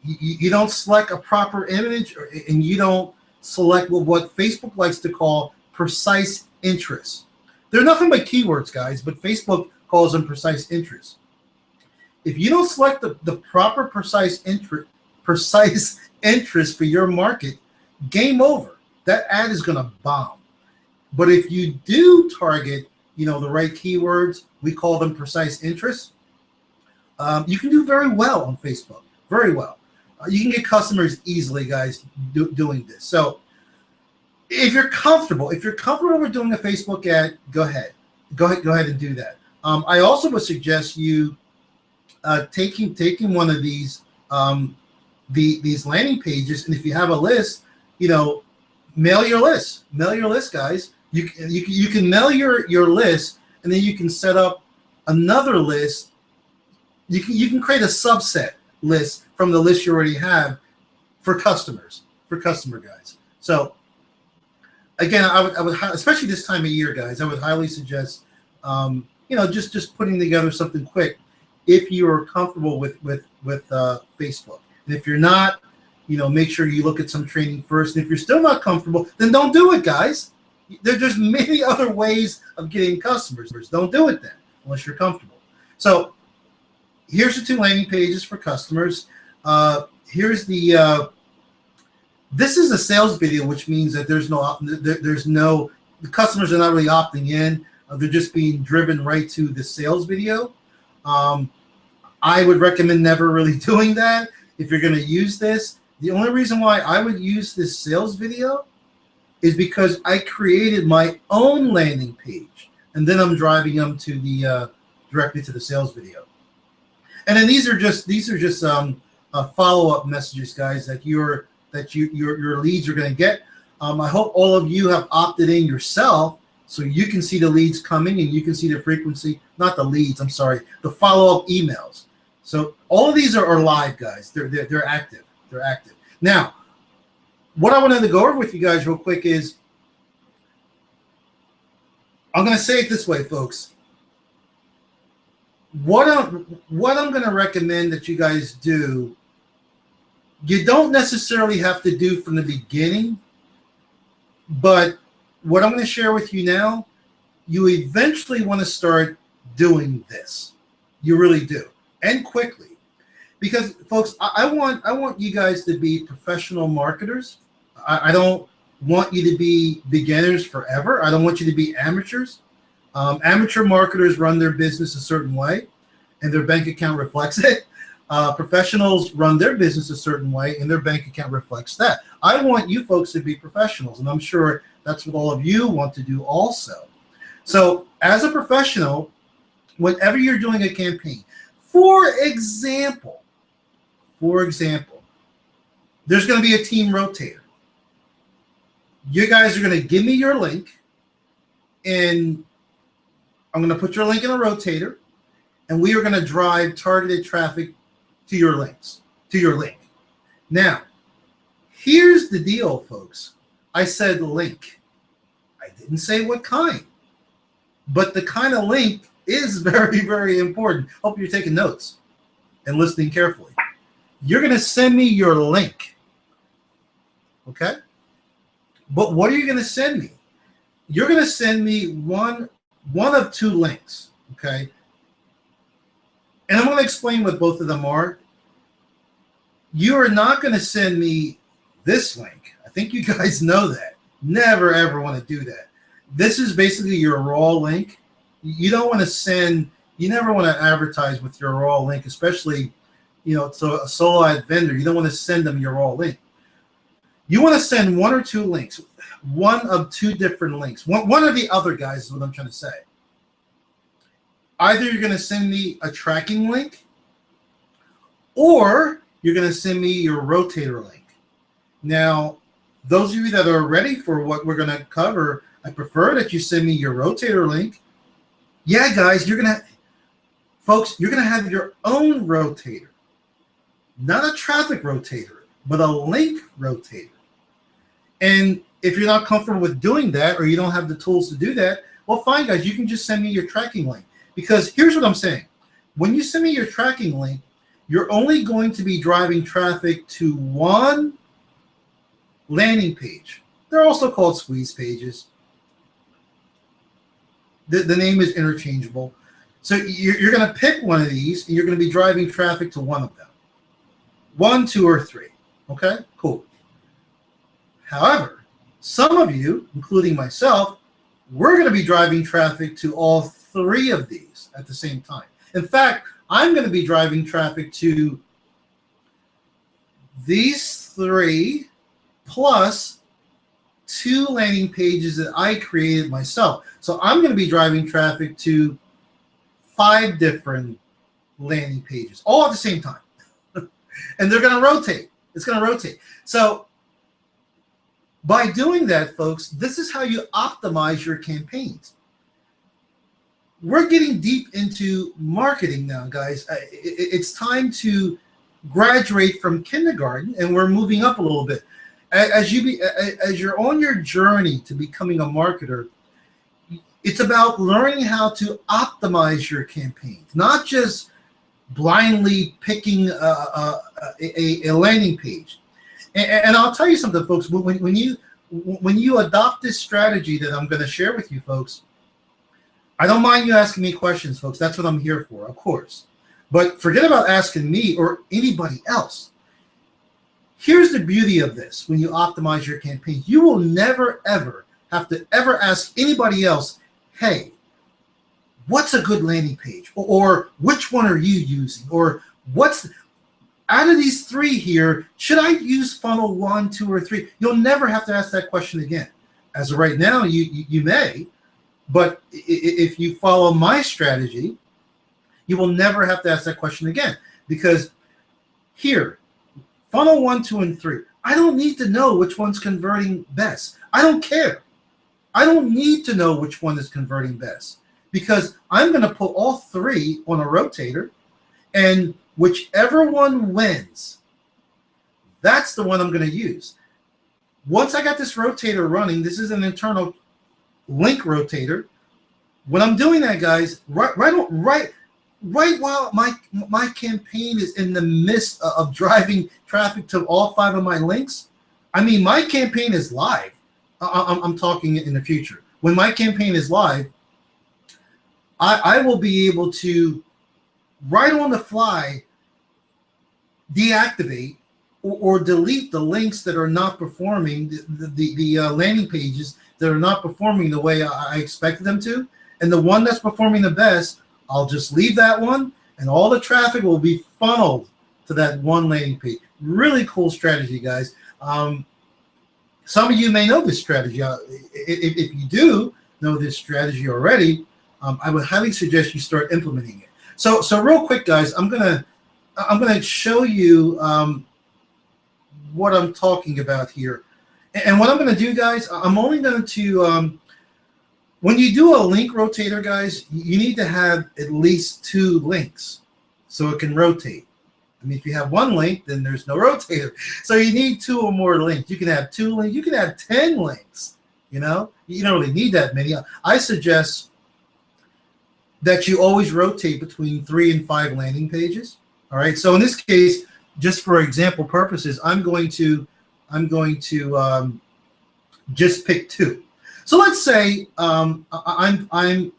Speaker 1: you don't select a proper image, and you don't select what Facebook likes to call precise interests. They're nothing but keywords, guys, but Facebook calls them precise interests. If you don't select the proper precise interest for your market, game over. That ad is going to bomb. But if you do target, the right keywords, we call them precise interests, you can do very well on Facebook. Very well. You can get customers easily, guys, doing this. So if you're comfortable with doing a Facebook ad, go ahead and do that. I also would suggest you taking one of these landing pages, and if you have a list, mail your list, guys. You can mail your list, and then you can set up another list. You can create a subset list from the list you already have for customers, for customer guys. So again, I would especially this time of year, guys, I would highly suggest just putting together something quick if you are comfortable with Facebook. And if you're not, make sure you look at some training first. And if you're still not comfortable, then don't do it, guys. There's many other ways of getting customers. Don't do it then, unless you're comfortable. So here's the 2 landing pages for customers. Here's the this is a sales video, which means that there's no the customers are not really opting in. They're just being driven right to the sales video. I would recommend never really doing that if you're going to use this. The only reason why I would use this sales video is because I created my own landing page, and then I'm driving them to the directly to the sales video. And then these are just follow-up messages, guys, that your leads are going to get. I hope all of you have opted in yourself, so you can see the leads coming and you can see the frequency. Not the leads, I'm sorry, the follow-up emails. So all of these are live, guys. They're active. They're active. Now, what I wanted to go over with you guys real quick is, I'm going to say it this way, folks. What I'm going to recommend that you guys do, you don't necessarily have to do from the beginning, but what I'm going to share with you now, you eventually want to start doing this. You really do, and quickly. Because, folks, I want you guys to be professional marketers. I don't want you to be beginners forever. I don't want you to be amateurs. Amateur marketers run their business a certain way, and their bank account reflects it. Professionals run their business a certain way, and their bank account reflects that. I want you folks to be professionals, and I'm sure that's what all of you want to do also. So, as a professional, whenever you're doing a campaign, for example, there's going to be a team rotator. You guys are going to give me your link, and I'm going to put your link in a rotator, and we are going to drive targeted traffic to your links, to your link. Now, here's the deal, folks. I said link. I didn't say what kind, but the kind of link is very, very important. Hope you're taking notes and listening carefully. You're going to send me your link, okay? But what are you going to send me? You're going to send me one of 2 links, okay? And I'm going to explain what both of them are. You are not going to send me this link. I think you guys know that. Never, ever want to do that. This is basically your raw link. You don't want to send, you never want to advertise with your raw link, especially, to a solo ad vendor. You don't want to send them your raw link. You want to send 1 or 2 links, one of 2 different links. One of the other, guys, is what I'm trying to say. Either you're going to send me a tracking link, or you're going to send me your rotator link. Now, those of you that are ready for what we're going to cover, I prefer that you send me your rotator link. Yeah, guys, folks, you're going to have your own rotator. Not a traffic rotator, but a link rotator. And if you're not comfortable with doing that, or you don't have the tools to do that, well, fine, guys, you can just send me your tracking link. Because here's what I'm saying. When you send me your tracking link, you're only going to be driving traffic to one landing page. They're also called squeeze pages. The name is interchangeable. So you're going to pick one of these, and you're going to be driving traffic to one of them. 1, 2, or 3. Okay, cool. However, some of you, including myself, we're going to be driving traffic to all 3 of these at the same time. In fact, I'm going to be driving traffic to these 3 plus 2 landing pages that I created myself. So I'm going to be driving traffic to 5 different landing pages, all at the same time. And they're going to rotate. It's going to rotate. So By doing that, folks, this is how you optimize your campaigns. We're getting deep into marketing now, guys. It's time to graduate from kindergarten, and we're moving up a little bit. As you're on your journey to becoming a marketer, it's about learning how to optimize your campaigns, not just blindly picking a landing page. And I'll tell you something, folks. When you adopt this strategy that I'm going to share with you, folks, I don't mind you asking me questions, folks. That's what I'm here for, of course. But forget about asking me or anybody else. Here's the beauty of this. When you optimize your campaign, you will never, ever have to ever ask anybody else, hey, what's a good landing page? Or which one are you using? Or what's out of these three here, should I use funnel 1, 2, or 3? You'll never have to ask that question again. As of right now, you may, but if you follow my strategy, you will never have to ask that question again. Because here, funnel 1, 2, and 3, I don't need to know which one's converting best. I don't care. I don't need to know which one is converting best, because I'm going to put all three on a rotator, and whichever one wins, that's the one I'm going to use. Once I got this rotator running, this is an internal link rotator. When I'm doing that, guys, right while my campaign is in the midst of driving traffic to all 5 of my links, I mean, my campaign is live. I'm talking in the future. When my campaign is live, I will be able to, right on the fly, deactivate or delete the links that are not performing, the landing pages that are not performing the way I expected them to. And the one that's performing the best, I'll just leave that one, and all the traffic will be funneled to that one landing page. Really cool strategy, guys. Some of you may know this strategy. If you do know this strategy already, I would highly suggest you start implementing it. So real quick, guys, I'm gonna show you what I'm talking about here. And what I'm gonna do, guys, I'm only going to when you do a link rotator, guys, you need to have at least 2 links so it can rotate. I mean, if you have 1 link, then there's no rotator. So you need 2 or more links. You can have 2 links. You can have 10 links. You know, you don't really need that many. I suggest that you always rotate between 3 and 5 landing pages. All right. So in this case, just for example purposes, I'm going to just pick 2. So let's say I'm new.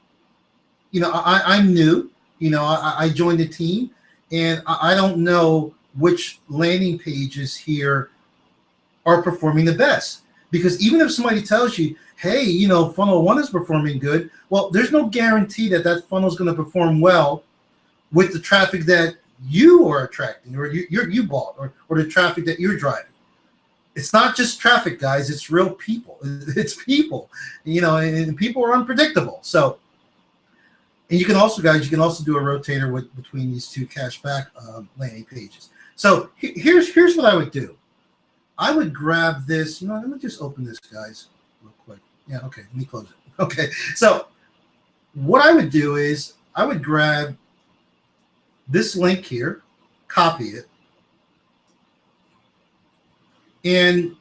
Speaker 1: You know, I joined the team, and I don't know which landing pages here are performing the best. Because even if somebody tells you, hey, you know, funnel 1 is performing good, well, there's no guarantee that that funnel is going to perform well with the traffic that you are attracting, or you bought, or the traffic that you're driving. It's not just traffic, guys. It's real people. It's people, you know, and people are unpredictable. So, and you can also, guys, you can also do a rotator between these 2 cashback landing pages. So here's what I would do. I would grab this. You know, let me just open this, guys, real quick. Yeah, okay. Let me close it. Okay. So what I would do is I would grab this link here, copy it, and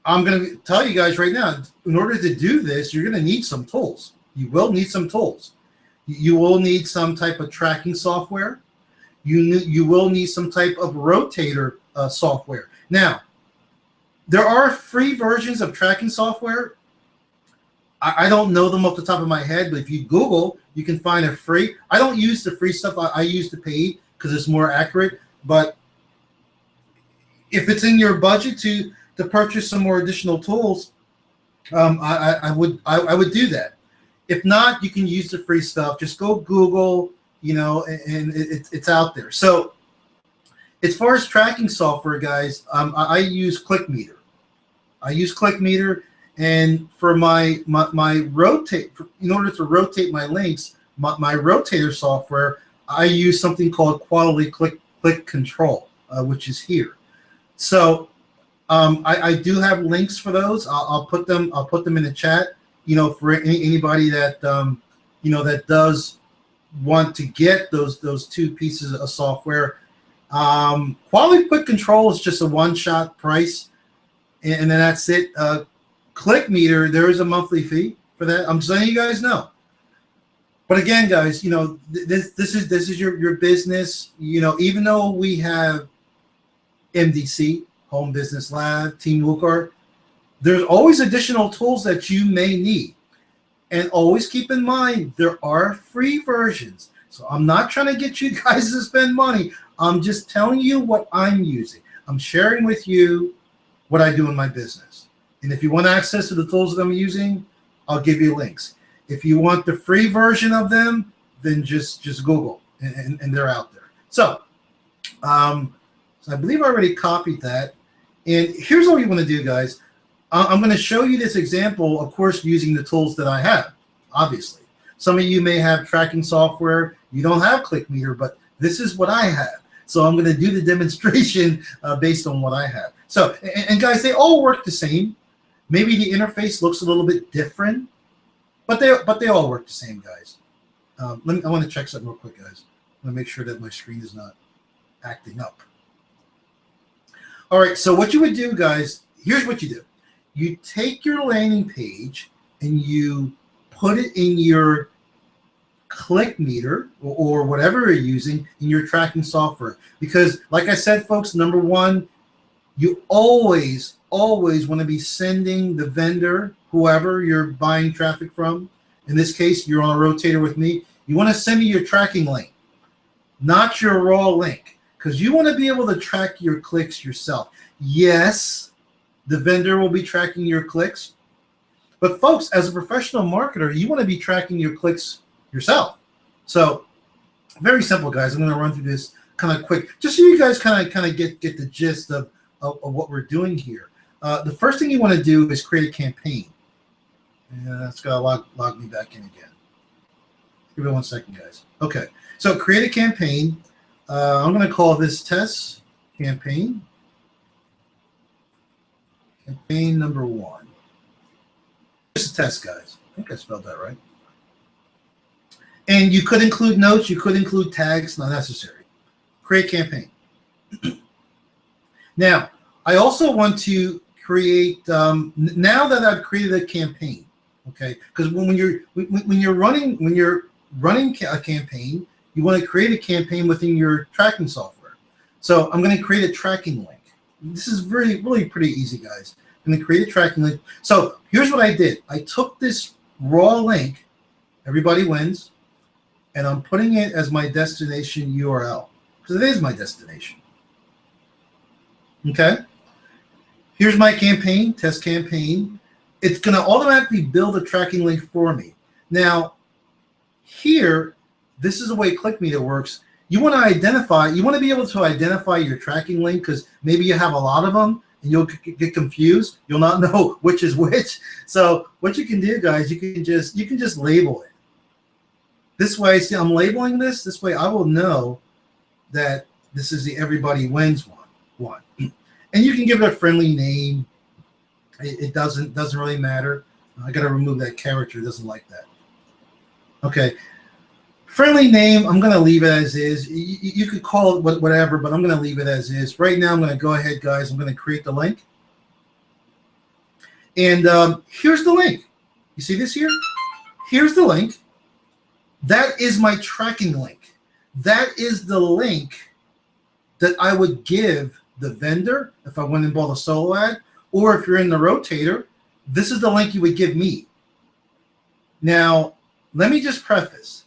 Speaker 1: I'm going to tell you guys right now, in order to do this, you're going to need some tools. You will need some tools. You will need some type of tracking software. You will need some type of rotator software. Now, there are free versions of tracking software. I don't know them off the top of my head, but if you Google, you can find a free. I don't use the free stuff. I use the paid because it's more accurate. But if it's in your budget to purchase some more additional tools, I would do that. If not, you can use the free stuff. Just go Google, you know, and it's out there. So as far as tracking software, guys, I use ClickMeter. And for my rotate, in order to rotate my links, my rotator software, I use something called Quality Click Control, which is here. So I do have links for those. I'll put them. I'll put them in the chat. You know, for anybody that you know, that does want to get those two pieces of software. Quality Quick Control is just a one-shot price, and then that's it. Click Meter, there is a monthly fee for that. I'm just letting you guys know. But again, guys, you know, this is your business. You know, even though we have MDC, Home Business Lab, Team WooCart, there's always additional tools that you may need. And always keep in mind, there are free versions. So I'm not trying to get you guys to spend money. I'm just telling you what I'm using. I'm sharing with you what I do in my business. And if you want access to the tools that I'm using, I'll give you links. If you want the free version of them, then just Google, and they're out there. So, so I believe I already copied that. And here's what you want to do, guys. I'm going to show you this example, of course, using the tools that I have, obviously. Some of you may have tracking software. You don't have Click Meter, but this is what I have. So I'm going to do the demonstration based on what I have. So, and guys, they all work the same. Maybe the interface looks a little bit different, but they all work the same, guys. I want to check something real quick, guys. I want to make sure that my screen is not acting up. All right, so what you would do, guys, here's what you do. You take your landing page and you put it in your Click Meter or whatever you're using in your tracking software. Because like I said, folks, number one, you always want to be sending the vendor, whoever you're buying traffic from. In this case, you're on a rotator with me. You want to send me your tracking link, not your raw link, because you want to be able to track your clicks yourself. Yes, the vendor will be tracking your clicks. But folks, as a professional marketer, you want to be tracking your clicks yourself. So very simple, guys. I'm going to run through this kind of quick, just so you guys kind of get the gist of what we're doing here. The first thing you want to do is create a campaign. And that's got to log me back in again. Give it 1 second, guys. Okay, so create a campaign. I'm going to call this test campaign. Campaign number 1. Just a test, guys. I think I spelled that right. And you could include notes. You could include tags. Not necessary. Create campaign. Now, I also want to create. Now that I've created a campaign, okay? Because when you're running a campaign, you want to create a campaign within your tracking software. So I'm going to create a tracking link. This is really pretty easy, guys. I'm going to create a tracking link. So here's what I did. I took this raw link, Everybody Wins, and I'm putting it as my destination URL because it is my destination. Okay. Here's my campaign, test campaign. It's going to automatically build a tracking link for me. Now, here, this is the way Click Meter works. You want to identify, you want to be able to identify your tracking link because maybe you have a lot of them and you'll get confused. You'll not know which is which. So what you can do, guys, you can just label it. This way, see, I'm labeling this. This way, I will know that this is the Everybody Wins one. And you can give it a friendly name. It doesn't really matter. I got to remove that character. It doesn't like that. Okay. Friendly name, I'm going to leave it as is. You could call it whatever, but I'm going to leave it as is. Right now, I'm going to go ahead, guys. I'm going to create the link. And here's the link. You see this here? Here's the link. That is my tracking link. That is the link that I would give the vendor if I went and bought a solo ad, or if you're in the rotator, this is the link you would give me. Now, let me just preface.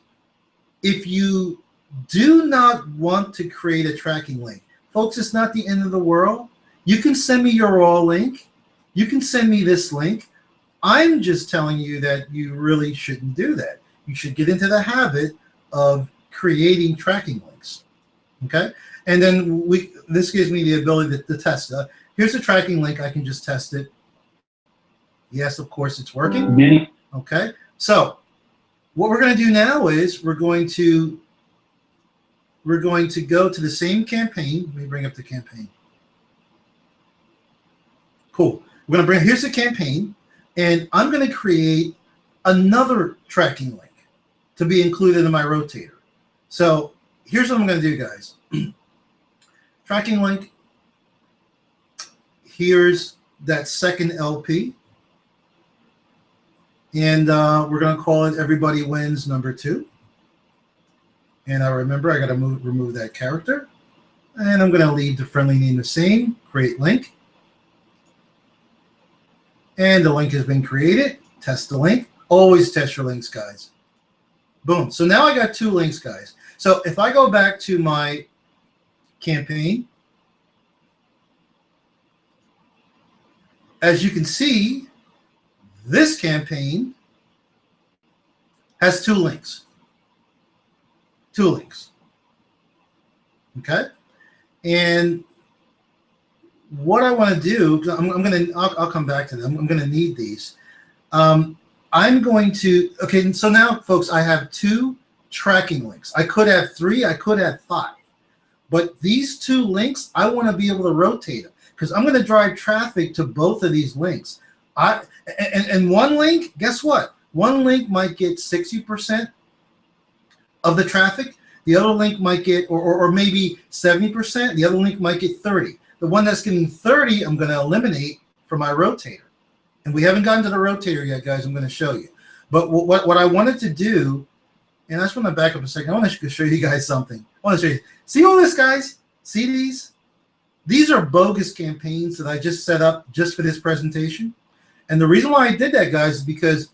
Speaker 1: If you do not want to create a tracking link, folks, it's not the end of the world. You can send me your raw link. You can send me this link. I'm just telling you that you really shouldn't do that. You should get into the habit of creating tracking links. Okay? And then this gives me the ability to test. Here's a tracking link. I can just test it. Yes, of course, it's working. Okay? So what we're going to do now is we're going to go to the same campaign. Let me bring up the campaign. Cool. We're going to here's the campaign, and I'm going to create another tracking link to be included in my rotator. So here's what I'm going to do, guys. Tracking link. Here's that second LP. And we're going to call it Everybody Wins number 2. And I remember I got to remove that character. And I'm going to leave the friendly name the same. Create link. And the link has been created. Test the link. Always test your links, guys. Boom. So now I got 2 links, guys. So if I go back to my campaign, as you can see, this campaign has 2 links. 2 links. Okay? And what I want to do, I'll come back to them. I'm going to need these. I'm going to, okay, so now, folks, I have 2 tracking links. I could have 3, I could have 5. But these 2 links, I want to be able to rotate them because I'm going to drive traffic to both of these links. And one link, guess what? One link might get 60% of the traffic. The other link might get, or maybe 70%. The other link might get 30. The one that's getting 30, I'm going to eliminate from my rotator. And we haven't gotten to the rotator yet, guys. I'm going to show you. But what I wanted to do, and I just want to back up a second. I want to show you guys something. I want to show you. See all this, guys? See these? These are bogus campaigns that I just set up just for this presentation. And the reason why I did that, guys, is because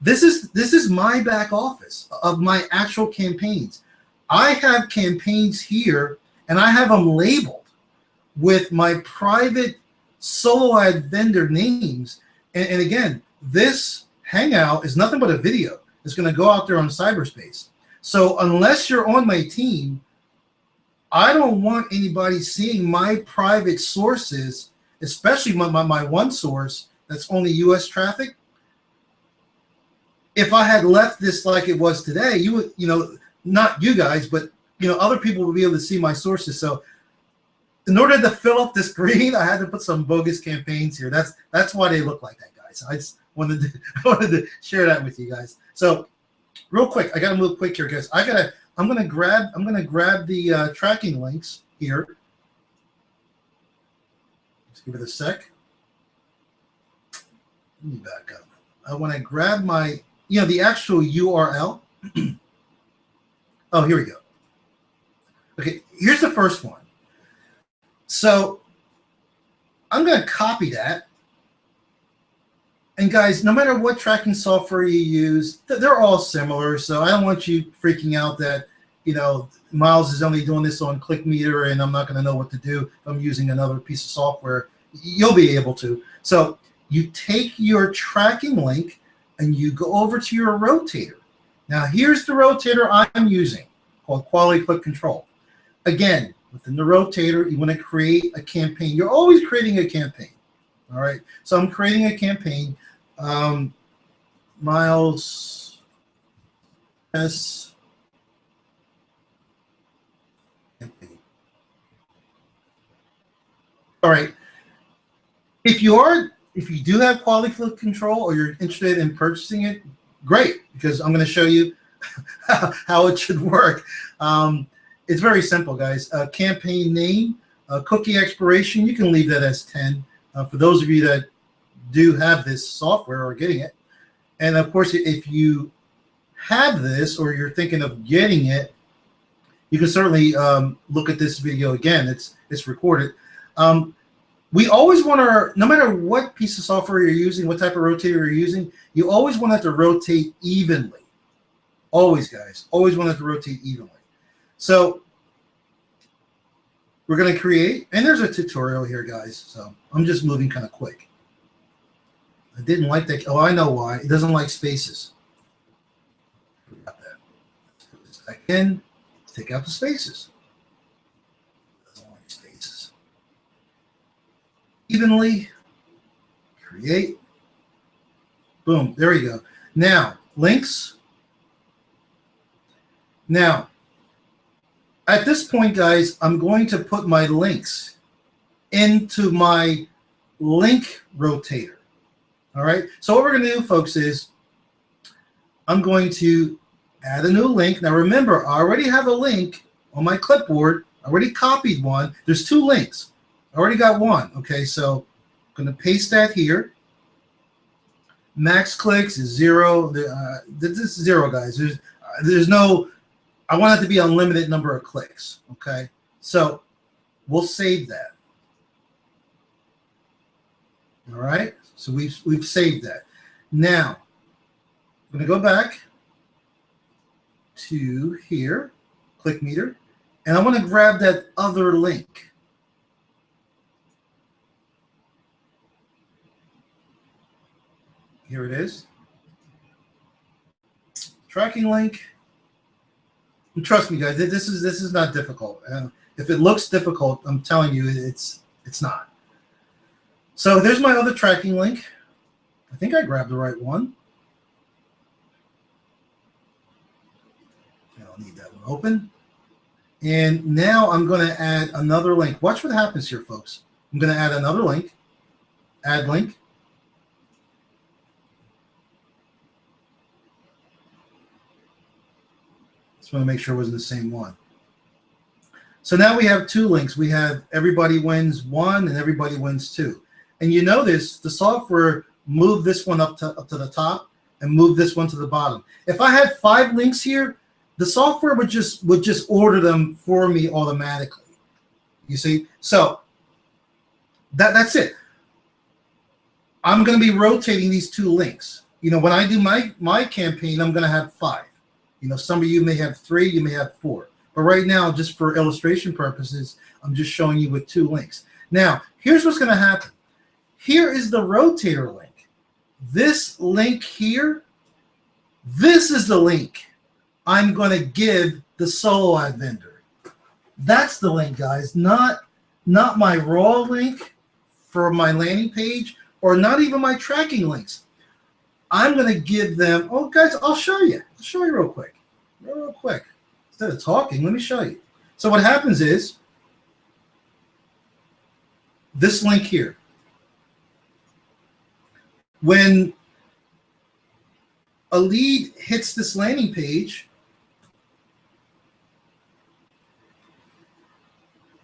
Speaker 1: this is my back office of my actual campaigns. I have campaigns here, and I have them labeled with my private solo ad vendor names. And again, this Hangout is nothing but a video. It's going to go out there on cyberspace. So unless you're on my team, I don't want anybody seeing my private sources, especially my one source that's only US traffic. If I had left this like it was today, you would, not you guys, but other people would be able to see my sources. So in order to fill up the screen, I had to put some bogus campaigns here. That's why they look like that, guys. I just wanted to share that with you guys. So real quick, I got to move quick here, guys. I'm gonna grab the tracking links here. Let's give it a sec. Let me back up. I want to grab my the actual URL. Oh, here we go. Okay, here's the first one. So I'm going to copy that. And guys, no matter what tracking software you use, they're all similar. So I don't want you freaking out that, Miles is only doing this on ClickMeter and I'm not going to know what to do if I'm using another piece of software. You'll be able to. So you take your tracking link and you go over to your rotator. Now here's the rotator I'm using called Quality Click Control. Again, within the rotator, you want to create a campaign. You're always creating a campaign. All right. So I'm creating a campaign. Miles S. Campaign. All right. If you do have Quality Click Control or you're interested in purchasing it, great, because I'm going to show you how it should work. It's very simple, guys. Campaign name, cookie expiration, you can leave that as 10. For those of you that do have this software or getting it. And of course, if you have this or you're thinking of getting it, you can certainly look at this video again. It's recorded. We always want no matter what piece of software you're using, what type of rotator you're using, you always want it to rotate evenly. Always, guys. Always want it to rotate evenly. So we're going to create, and there's a tutorial here, guys. So I'm just moving kind of quick. I didn't like that. Oh, I know why. It doesn't like spaces. Got that. Again, take out the spaces. It doesn't like spaces. Evenly. Create. Boom. There we go. Now, links. Now, at this point, guys, I'm going to put my links into my link rotator. All right. So what we're going to do, folks, is I'm going to add a new link. Now remember, I already have a link on my clipboard. I already copied one. There's 2 links. I already got one. Okay, so I'm going to paste that here. Max clicks is 0. This is 0, guys. There's no, I want it to be unlimited number of clicks. Okay, so we'll save that. All right, so we've saved that. Now I'm going to go back to here, click meter, and I want to grab that other link. Here it is. Tracking link. And trust me, guys, this is not difficult. If it looks difficult, I'm telling you, it's not. So there's my other tracking link. I think I grabbed the right one. I don't need that one open. And now I'm going to add another link. Watch what happens here, folks. I'm going to add another link. Add link. Just want to make sure it wasn't the same one. So now we have 2 links. We have everybody wins 1 and everybody wins 2. And you notice the software moved this one up to the top and moved this one to the bottom. If I had 5 links here, the software would just order them for me automatically. You see? So that's it. I'm going to be rotating these 2 links. You know, when I do my campaign, I'm going to have 5. You know, some of you may have 3, you may have 4. But right now, just for illustration purposes, I'm just showing you with 2 links. Now, here's what's going to happen. Here is the rotator link. This link here, this is the link I'm going to give the solo ad vendor. That's the link, guys, not my raw link for my landing page or not even my tracking links. I'm going to give them, oh, guys, I'll show you. I'll show you real quick. Real quick. Instead of talking, let me show you. So what happens is this link here. When a lead hits this landing page,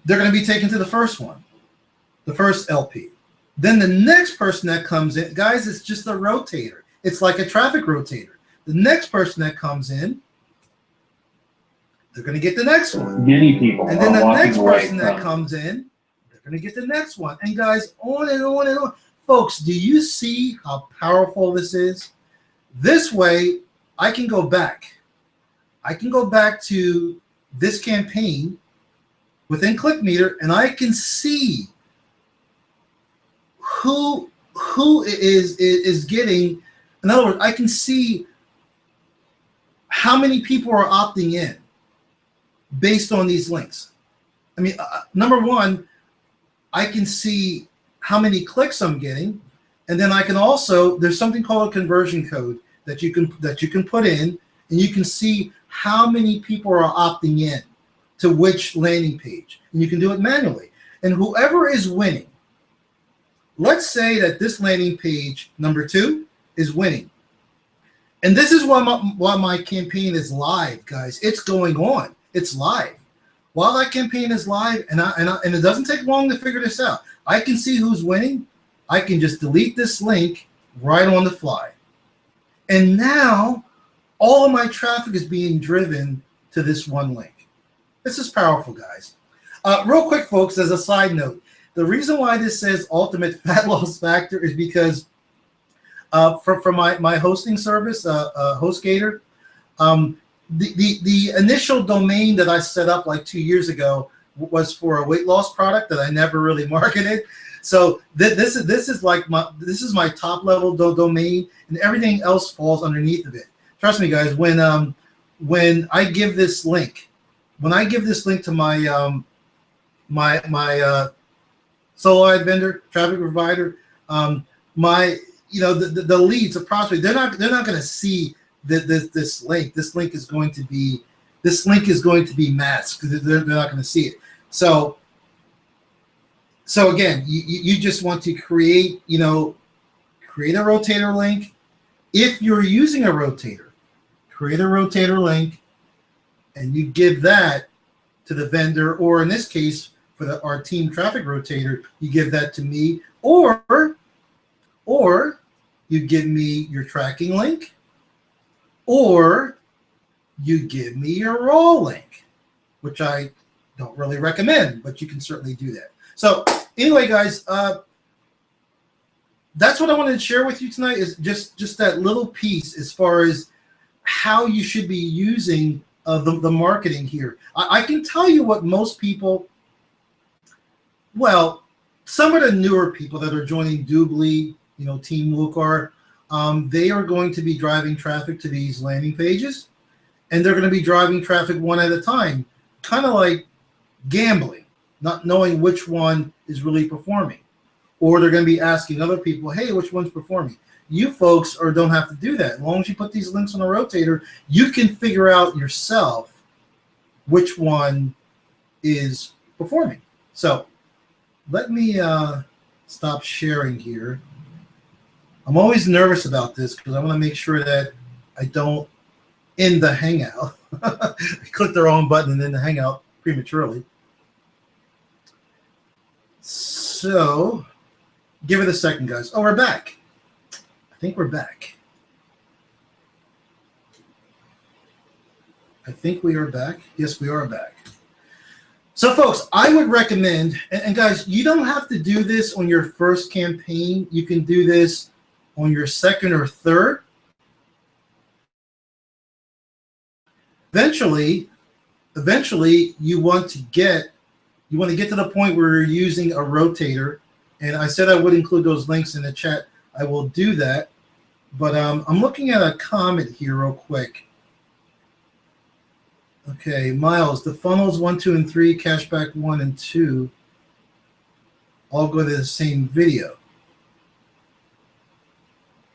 Speaker 1: they're going to be taken to the first one, the first LP. Then the next person that comes in, guys, it's just a rotator. It's like a traffic rotator. The next person that comes in, they're going to get the next one.
Speaker 2: Many people
Speaker 1: and then the next person
Speaker 2: that
Speaker 1: comes in, they're going to get the next one. And guys, on and on and on. Folks, do you see how powerful this is? This way, I can go back. I can go back to this campaign within ClickMeter, and I can see who is getting. In other words, I can see how many people are opting in based on these links. I mean, number one, I can see how many clicks I'm getting, and then I can also, there's something called a conversion code that you can put in, and you can see how many people are opting in to which landing page, and you can do it manually. And whoever is winning, let's say that this landing page number 2 is winning, and this is why my campaign is live, guys. It's going on. It's live. While that campaign is live, and it doesn't take long to figure this out. I can see who's winning. I can just delete this link right on the fly. And now all of my traffic is being driven to this one link. This is powerful, guys. Real quick, folks, as a side note, the reason why this says ultimate fat loss factor is because for my hosting service, HostGator, the initial domain that I set up like 2 years ago was for a weight loss product that I never really marketed. So this is my top level domain, and everything else falls underneath of it. Trust me, guys. When I give this link, to my my solo ad vendor, traffic provider, the leads, the prospect, they're not going to see this link. This link is going to be masked because they're not going to see it. So So again, you just want to create, create a rotator link. If you're using a rotator, create a rotator link, and you give that to the vendor, or in this case, for our team traffic rotator, you give that to me, or you give me your tracking link, or you give me your raw link, which I don't really recommend, but you can certainly do that. So anyway, guys, that's what I wanted to share with you tonight, is just that little piece as far as how you should be using the marketing here. I can tell you what most people, well, some of the newer people that are joining Doobly, Team Lucor, they are going to be driving traffic to these landing pages, and they're going to be driving traffic one at a time, kind of like gambling, not knowing which one is really performing. Or they're going to be asking other people, hey, which one's performing? You folks don't have to do that. As long as you put these links on a rotator, you can figure out yourself which one is performing. So let me stop sharing here. I'm always nervous about this because I want to make sure that I don't end the Hangout. I clicked the wrong button and end the Hangout prematurely. So give it a second, guys. Oh, we're back. I think we're back. I think we are back. Yes, we are back. So, folks, I would recommend, and guys, you don't have to do this on your first campaign. You can do this on your second or third. Eventually, you want to get to the point where you're using a rotator. And I said I would include those links in the chat. I will do that. But I'm looking at a comment here real quick. Okay, Miles, the funnels 1, 2, and 3, cashback 1 and 2, all go to the same video.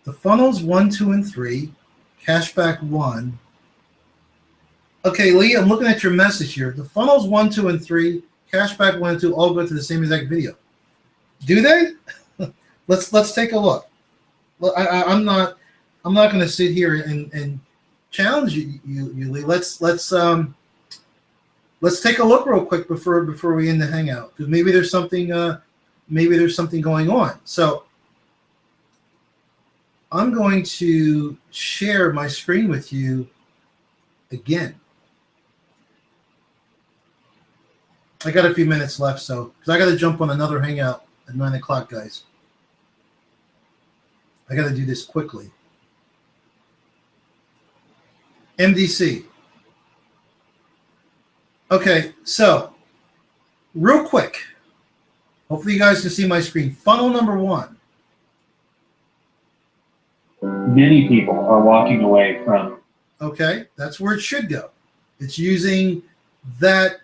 Speaker 1: The funnels 1, 2, and 3, cashback 1. Okay, Lee, I'm looking at your message here. The funnels 1, 2, and 3, cashback 1 and 2, all go to the same exact video. Do they? Let's take a look. Well, I'm not going to sit here and challenge you, Lee. Let's take a look real quick before we end the Hangout, because maybe there's something going on. So I'm going to share my screen with you again. I got a few minutes left, so because I got to jump on another Hangout at 9 o'clock, guys. I got to do this quickly. MDC. Okay, so real quick. Hopefully you guys can see my screen. Funnel number 1.
Speaker 2: Many people are walking away from.
Speaker 1: Okay, that's where it should go. It's using that.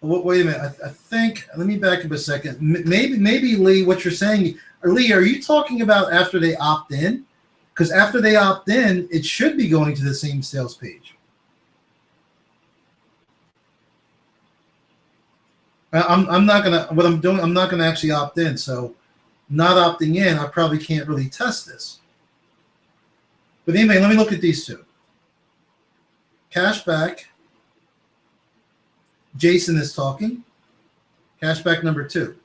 Speaker 1: Wait a minute. I think. Let me back up a second. Maybe Lee, what you're saying, Lee, are you talking about after they opt in? Because after they opt in, it should be going to the same sales page. I'm not gonna. What I'm doing, I'm not gonna actually opt in. So, not opting in, I probably can't really test this. But anyway, let me look at these two. Cashback. Jason is talking. Cashback number 2.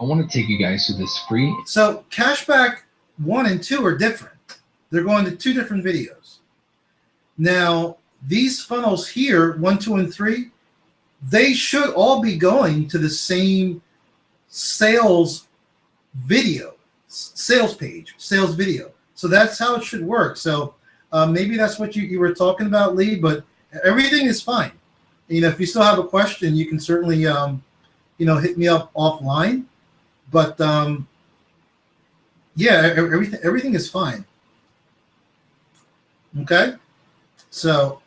Speaker 3: I want to take you guys to this free.
Speaker 1: So cashback 1 and 2 are different. They're going to 2 different videos. Now, these funnels here, 1, 2, and 3, they should all be going to the same sales video, sales page, sales video. So that's how it should work. So maybe that's what you were talking about, Lee, but everything is fine. If you still have a question, you can certainly, hit me up offline. But yeah, everything is fine. Okay, so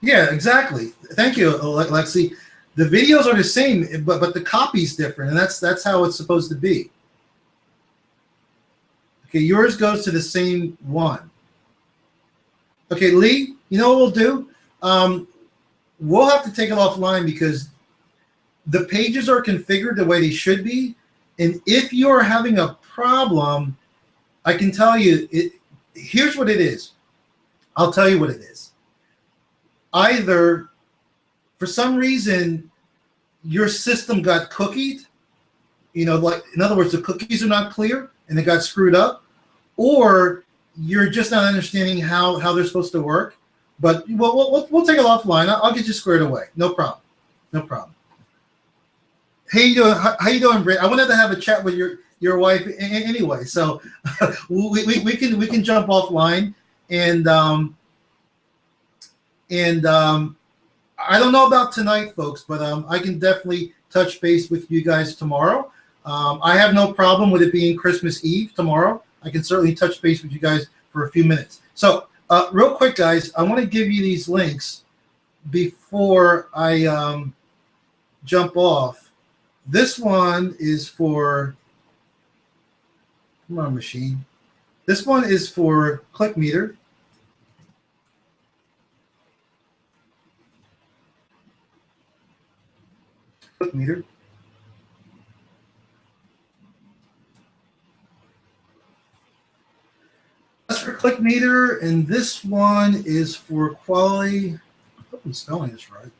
Speaker 1: yeah, exactly. Thank you, Lexi. The videos are the same, but the copy's different, and that's how it's supposed to be. Okay, yours goes to the same one. Okay, Lee, you know what we'll do? We'll have to take it offline because the pages are configured the way they should be. And if you're having a problem, I can tell you, here's what it is. I'll tell you what it is. Either, for some reason, your system got cookied, like, in other words, the cookies are not clear and it got screwed up, or you're just not understanding how they're supposed to work. But we'll take it offline. I'll get you squared away. No problem. No problem. Hey, you doing? How you doing, Britt? I wanted to have a chat with your wife anyway, so we can jump offline, and I don't know about tonight, folks, but I can definitely touch base with you guys tomorrow. I have no problem with it being Christmas Eve tomorrow. I can certainly touch base with you guys for a few minutes. So real quick, guys, I want to give you these links before I jump off. This one is for, come on, machine. This one is for ClickMeter. ClickMeter. That's for ClickMeter, and this one is for Quality. I hope I'm spelling this right.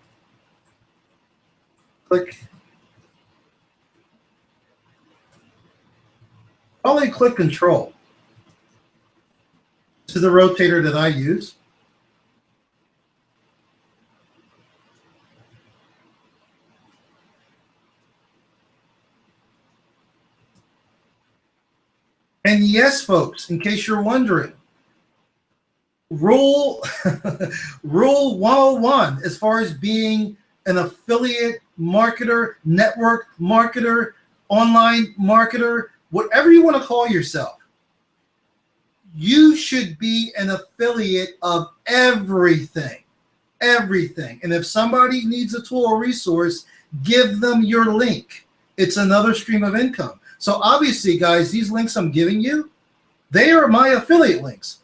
Speaker 1: Quality Click Control. This is the rotator that I use. And yes, folks, in case you're wondering, rule 101 as far as being an affiliate marketer, network marketer, online marketer, whatever you want to call yourself, you should be an affiliate of everything. Everything. And if somebody needs a tool or resource, give them your link. It's another stream of income. So obviously, guys, these links I'm giving you, they are my affiliate links.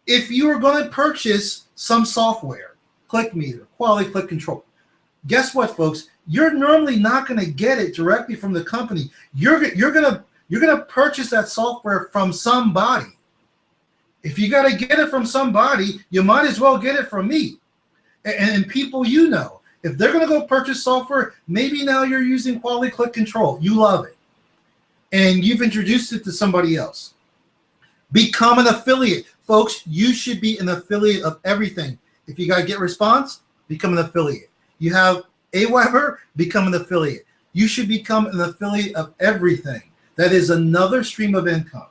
Speaker 1: If you are going to purchase some software, ClickMeter, Quality Click Control, guess what, folks? You're normally not going to get it directly from the company. You're going to purchase that software from somebody. If you got to get it from somebody, you might as well get it from me and people you know. If they're going to go purchase software, maybe now you're using Quality Click Control. You love it. And you've introduced it to somebody else. Become an affiliate. Folks, you should be an affiliate of everything. If you got to get response, become an affiliate. You have Aweber, become an affiliate. You should become an affiliate of everything. That is another stream of income.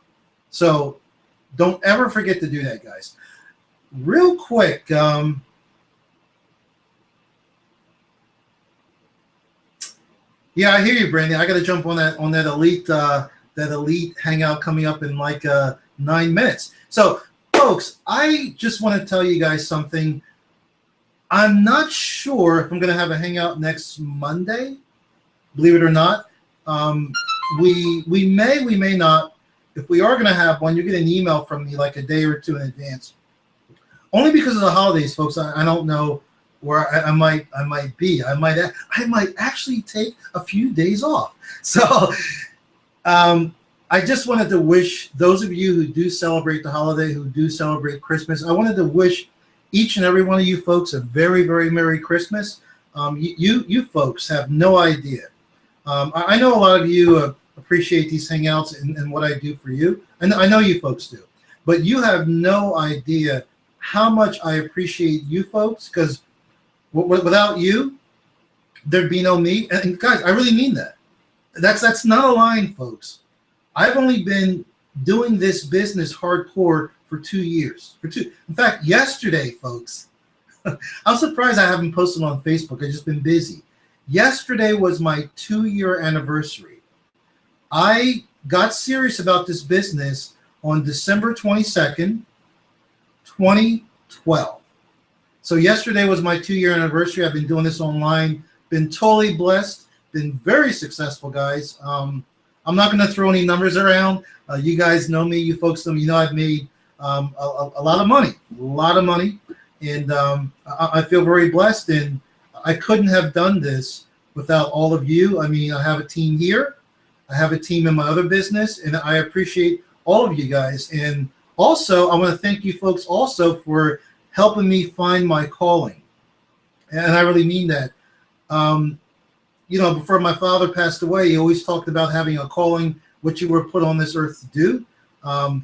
Speaker 1: So don't ever forget to do that, guys. Real quick, yeah, I hear you, Brandon. I got to jump on that elite hangout coming up in like 9 minutes. So, folks, I just want to tell you guys something. I'm not sure if I'm going to have a hangout next Monday. Believe it or not, we may not. If we are going to have one, you get an email from me like a day or two in advance. Only because of the holidays, folks. I don't know where I might be. I might actually take a few days off. So I just wanted to wish those of you who do celebrate the holiday, who do celebrate Christmas, I wanted to wish each and every one of you folks a very, very Merry Christmas. You folks have no idea. I know a lot of you appreciate these hangouts and what I do for you. And I know you folks do. But you have no idea how much I appreciate you folks, because without you, there'd be no me. And guys, I really mean that. That's not a line, folks. I've only been doing this business hardcore for 2 years. In fact, yesterday, folks, I'm surprised I haven't posted on Facebook. I've just been busy. Yesterday was my 2-year anniversary. I got serious about this business on December 22nd, 2012. So yesterday was my 2-year anniversary. I've been doing this online, been totally blessed, been very successful, guys. I'm not going to throw any numbers around. You guys know me. You folks know me. You know I've made a lot of money, and I feel very blessed. And I couldn't have done this without all of you. I mean, I have a team here, I have a team in my other business, and I appreciate all of you guys. And also, I want to thank you folks also for helping me find my calling, and I really mean that. You know, before my father passed away, he always talked about having a calling, what you were put on this earth to do.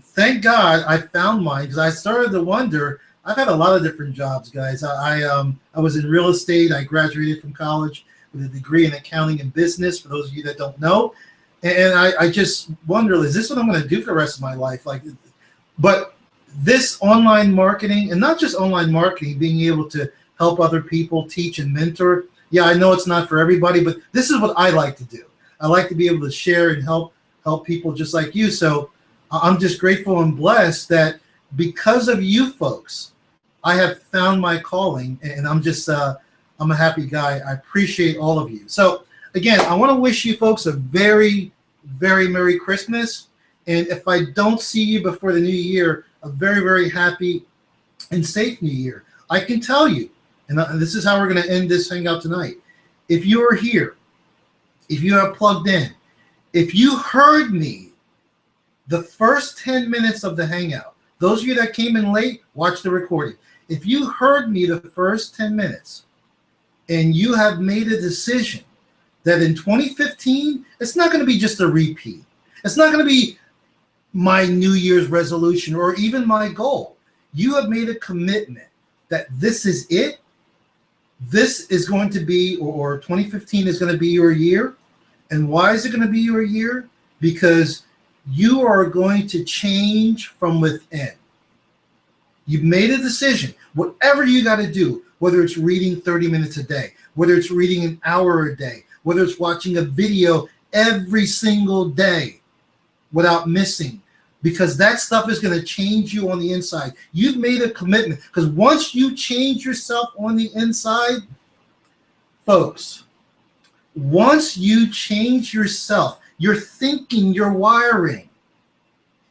Speaker 1: Thank God I found mine, because I started to wonder. I've had a lot of different jobs, guys. I was in real estate. I graduated from college with a degree in accounting and business, for those of you that don't know. And I just wonder, is this what I'm going to do for the rest of my life? But this online marketing, and not just online marketing, being able to help other people, teach and mentor. Yeah, I know it's not for everybody, but this is what I like to do. I like to be able to share and help people just like you. So I'm just grateful and blessed that because of you folks, I have found my calling, and I'm a happy guy. I appreciate all of you. So again, I want to wish you folks a very, very Merry Christmas. And if I don't see you before the new year, a very, very happy and safe new year. I can tell you, and this is how we're going to end this Hangout tonight. If you are here, if you are plugged in, if you heard me the first 10 minutes of the Hangout, those of you that came in late, watch the recording. If you heard me the first 10 minutes and you have made a decision that in 2015, it's not going to be just a repeat. It's not going to be my New Year's resolution or even my goal. You have made a commitment that this is it. This is going to be, or 2015 is going to be your year. And why is it going to be your year? Because you are going to change from within. You've made a decision. Whatever you got to do, whether it's reading 30 minutes a day, whether it's reading an hour a day, whether it's watching a video every single day without missing, because that stuff is going to change you on the inside. You've made a commitment, because once you change yourself on the inside, folks, once you change yourself, your thinking, your wiring,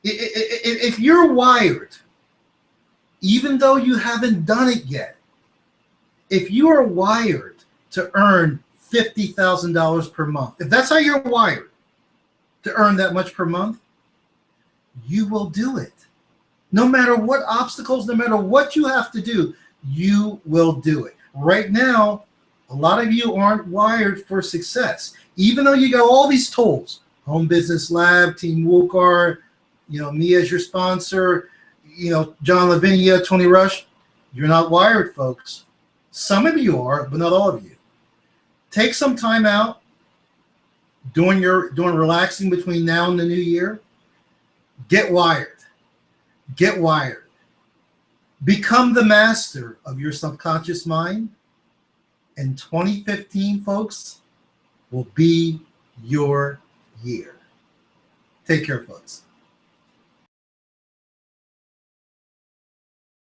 Speaker 1: if you're wired, even though you haven't done it yet, if you are wired to earn $50,000 per month, if that's how you're wired to earn that much per month, you will do it. No matter what obstacles, no matter what you have to do, you will do it. Right now, a lot of you aren't wired for success. Even though you got all these tools, Home Business Lab, Team Woolcar, me as your sponsor, John Lavinia, Tony Rush, you're not wired, folks. Some of you are, but not all of you. Take some time out doing relaxing between now and the new year. Get wired. Get wired. Become the master of your subconscious mind. And 2015, folks, will be your year. Take care, folks.